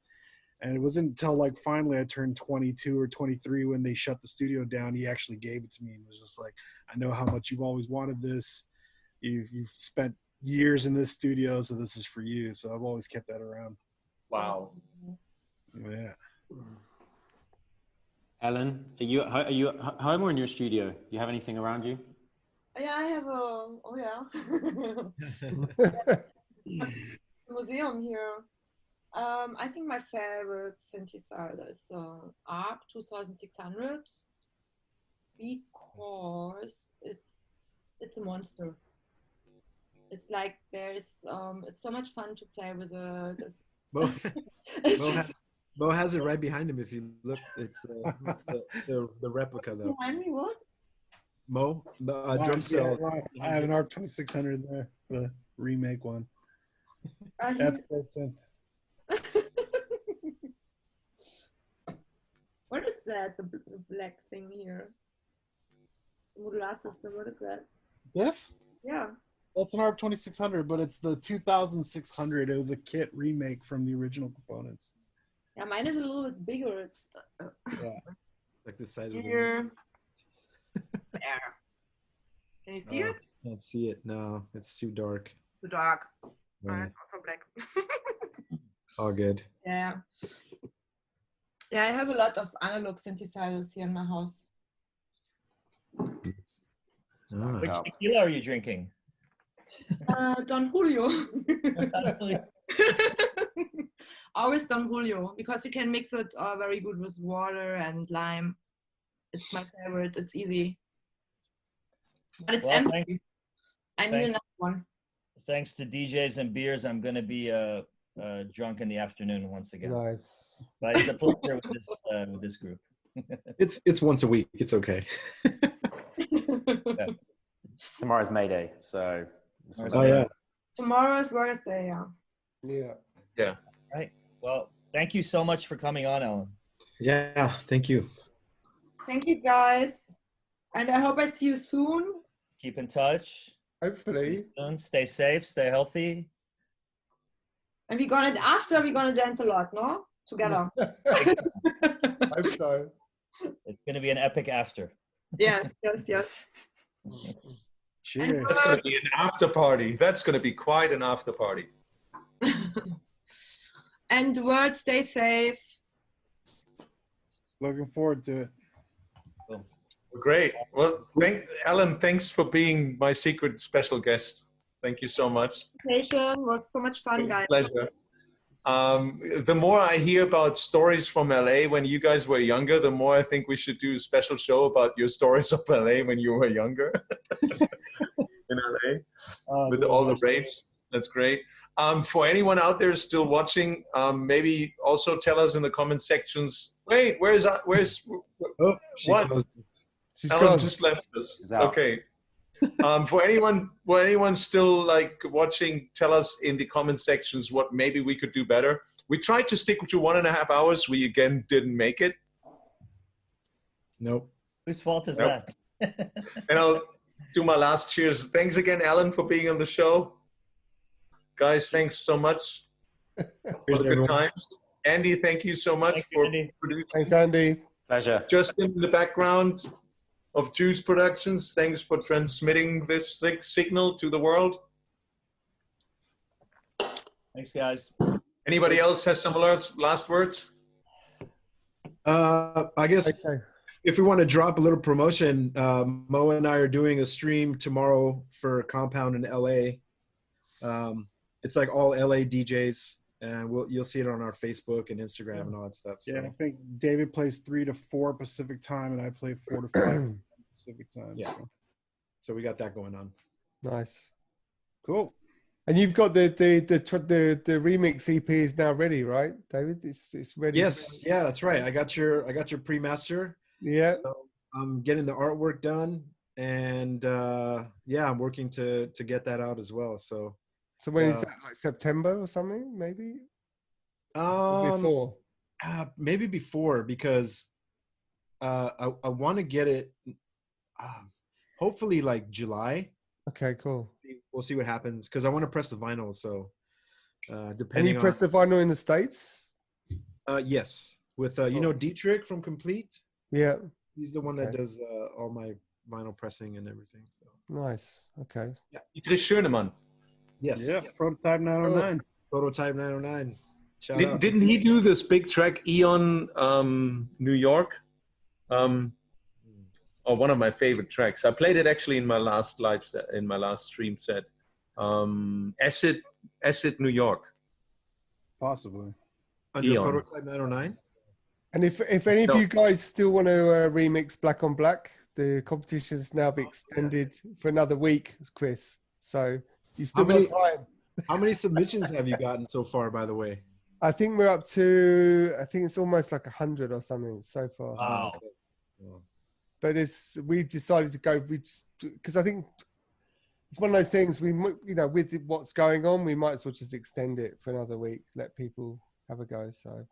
And it wasn't until like finally I turned 22 or 23 when they shut the studio down, he actually gave it to me and was just like, "I know how much you've always wanted this. You've spent years in this studio, so this is for you." So I've always kept that around. Wow. Yeah. Ellen, are you at home or in your studio? Do you have anything around you? Yeah, I have museum here. I think my favorite synthesizer is ARP 2600 because it's a monster. It's like it's so much fun to play with Bo has it right behind him. If you look, it's the replica though. Behind me, what? Mo, the drum cell. I have an ARP 2600 there, the remake one. That's great synth. What is that? The black thing here. The modular system. What is that? This? Yeah. That's an ARP 2600, but it's the 2600. It was a kit remake from the original components. Yeah, mine is a little bit bigger. It's Yeah, like the size here. There. Can you see it? I can't see it. No, it's too dark. Too dark. Right. Also black. All good. Yeah. Yeah, I have a lot of analog synthesizers here in my house. Ah. Which tequila are you drinking? Don Julio. Always Don Julio, because you can mix it very good with water and lime. It's my favorite. It's easy. But it's empty. I need another one. Thanks to DJs and beers, I'm going to be drunk in the afternoon once again. Nice. But it's a pleasure with this group. It's once a week. It's okay. Yeah. Tomorrow's May Day, so. Oh yeah. Tomorrow is Wednesday, Yeah. Right. Well, thank you so much for coming on, Ellen. Yeah. Thank you. Thank you, guys. And I hope I see you soon. Keep in touch. Hopefully. Stay safe, stay healthy. And we're gonna dance a lot, no? Together. Hope so. It's gonna be an epic after. Yes. Cheers. That's going to be an after party. That's going to be quite an after party. And the world, stay safe. Looking forward to it. Great. Well, Ellen, thanks for being my secret special guest. Thank you so much. It was so much fun, guys. Pleasure. The more I hear about stories from LA when you guys were younger, the more I think we should do a special show about your stories of LA when you were younger in LA with all the raves. That's great. For anyone out there still watching, maybe also tell us in the comment sections. Wait, where's Oh, what? She's Ellen gone. just left us. She's out. Okay. For anyone still like watching, tell us in the comment sections what maybe we could do better. We tried to stick to 1.5 hours. We again didn't make it. Nope. Whose fault is Nope. that? And I'll do my last cheers. Thanks again, Alan, for being on the show. Guys, thanks so much for the good everyone. times. Andy, thank you so much Thank you, for Andy. producing. Thanks, Andy. Pleasure. Just in the background of Juice Productions, thanks for transmitting this signal to the world. Thanks, guys. Anybody else has some last words? I guess Okay. if we want to drop a little promotion, Mo and I are doing a stream tomorrow for Compound in LA. It's like all LA DJs, and you'll see it on our Facebook and Instagram and all that stuff. So. Yeah, I think David plays 3 to 4 Pacific time, and I play 4 to 5 Pacific time. Yeah. So we got that going on. Nice. Cool. And you've got the remix EP is now ready, right, David? It's ready. Yes, yeah, that's right. I got your pre-master. Yeah. So I'm getting the artwork done, and yeah, I'm working to get that out as well. So when is that, like September or something, maybe? Before. Maybe before, because I want to get it hopefully like July. Okay, cool. We'll see what happens, because I want to press the vinyl. So depending And you press the vinyl in the States? yes, with you know Dietrich from Complete. Yeah. He's the one that Okay. does all my vinyl pressing and everything. So Nice. Okay. Dietrich Schönemann. yes, Yeah, Prototype 909. Prototype 909. Shout out. Didn't he do this big track Eon New York? Or one of my favorite tracks. I played it actually in my last live set, in my last stream set. Acid New York. Possibly. Under Eon. Prototype 909. And if any of you guys still want to remix Black on Black, the competition's now be extended for another week, Chris. So you've still got time. How many submissions have you gotten so far, by the way? I think we're up to, I think it's almost like 100 or something so far. Wow. But we decided to go, because I think it's one of those things, with what's going on, we might as well just extend it for another week, let people have a go. So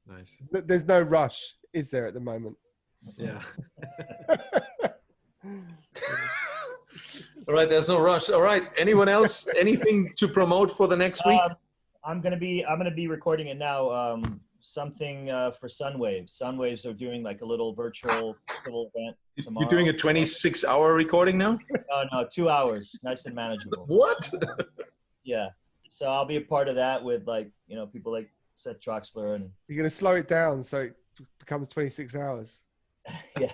Nice. but there's no rush, is there, at the moment? Yeah. All right, there's no rush. All right, anyone else? Anything to promote for the next week? I'm gonna be recording it now. Something for Sunwaves. Sunwaves are doing like a little virtual festival event tomorrow. You're doing a 26-hour recording now? No, 2 hours, nice and manageable. What? Yeah, so I'll be a part of that with people like Seth Troxler and You're going to slow it down so it becomes 26 hours. yeah.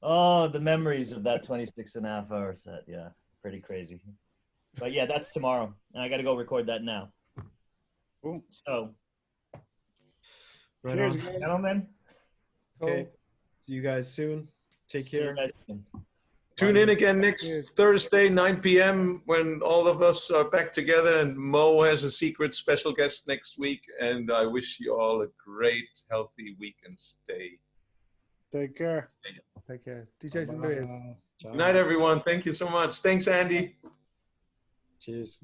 Oh, the memories of that 26.5-hour set. Yeah, pretty crazy. But yeah, that's tomorrow. And I got to go record that now. Cool. So, Right Cheers, on. guys. gentlemen, Okay. See you guys soon. Take see you care. guys soon. Tune in again next Thursday, 9 p.m. when all of us are back together, and Mo has a secret special guest next week. And I wish you all a great, healthy week and stay. Take care. Take care. DJs and Bye. beers. Ciao. Good night, everyone. Thank you so much. Thanks, Andy. Cheers.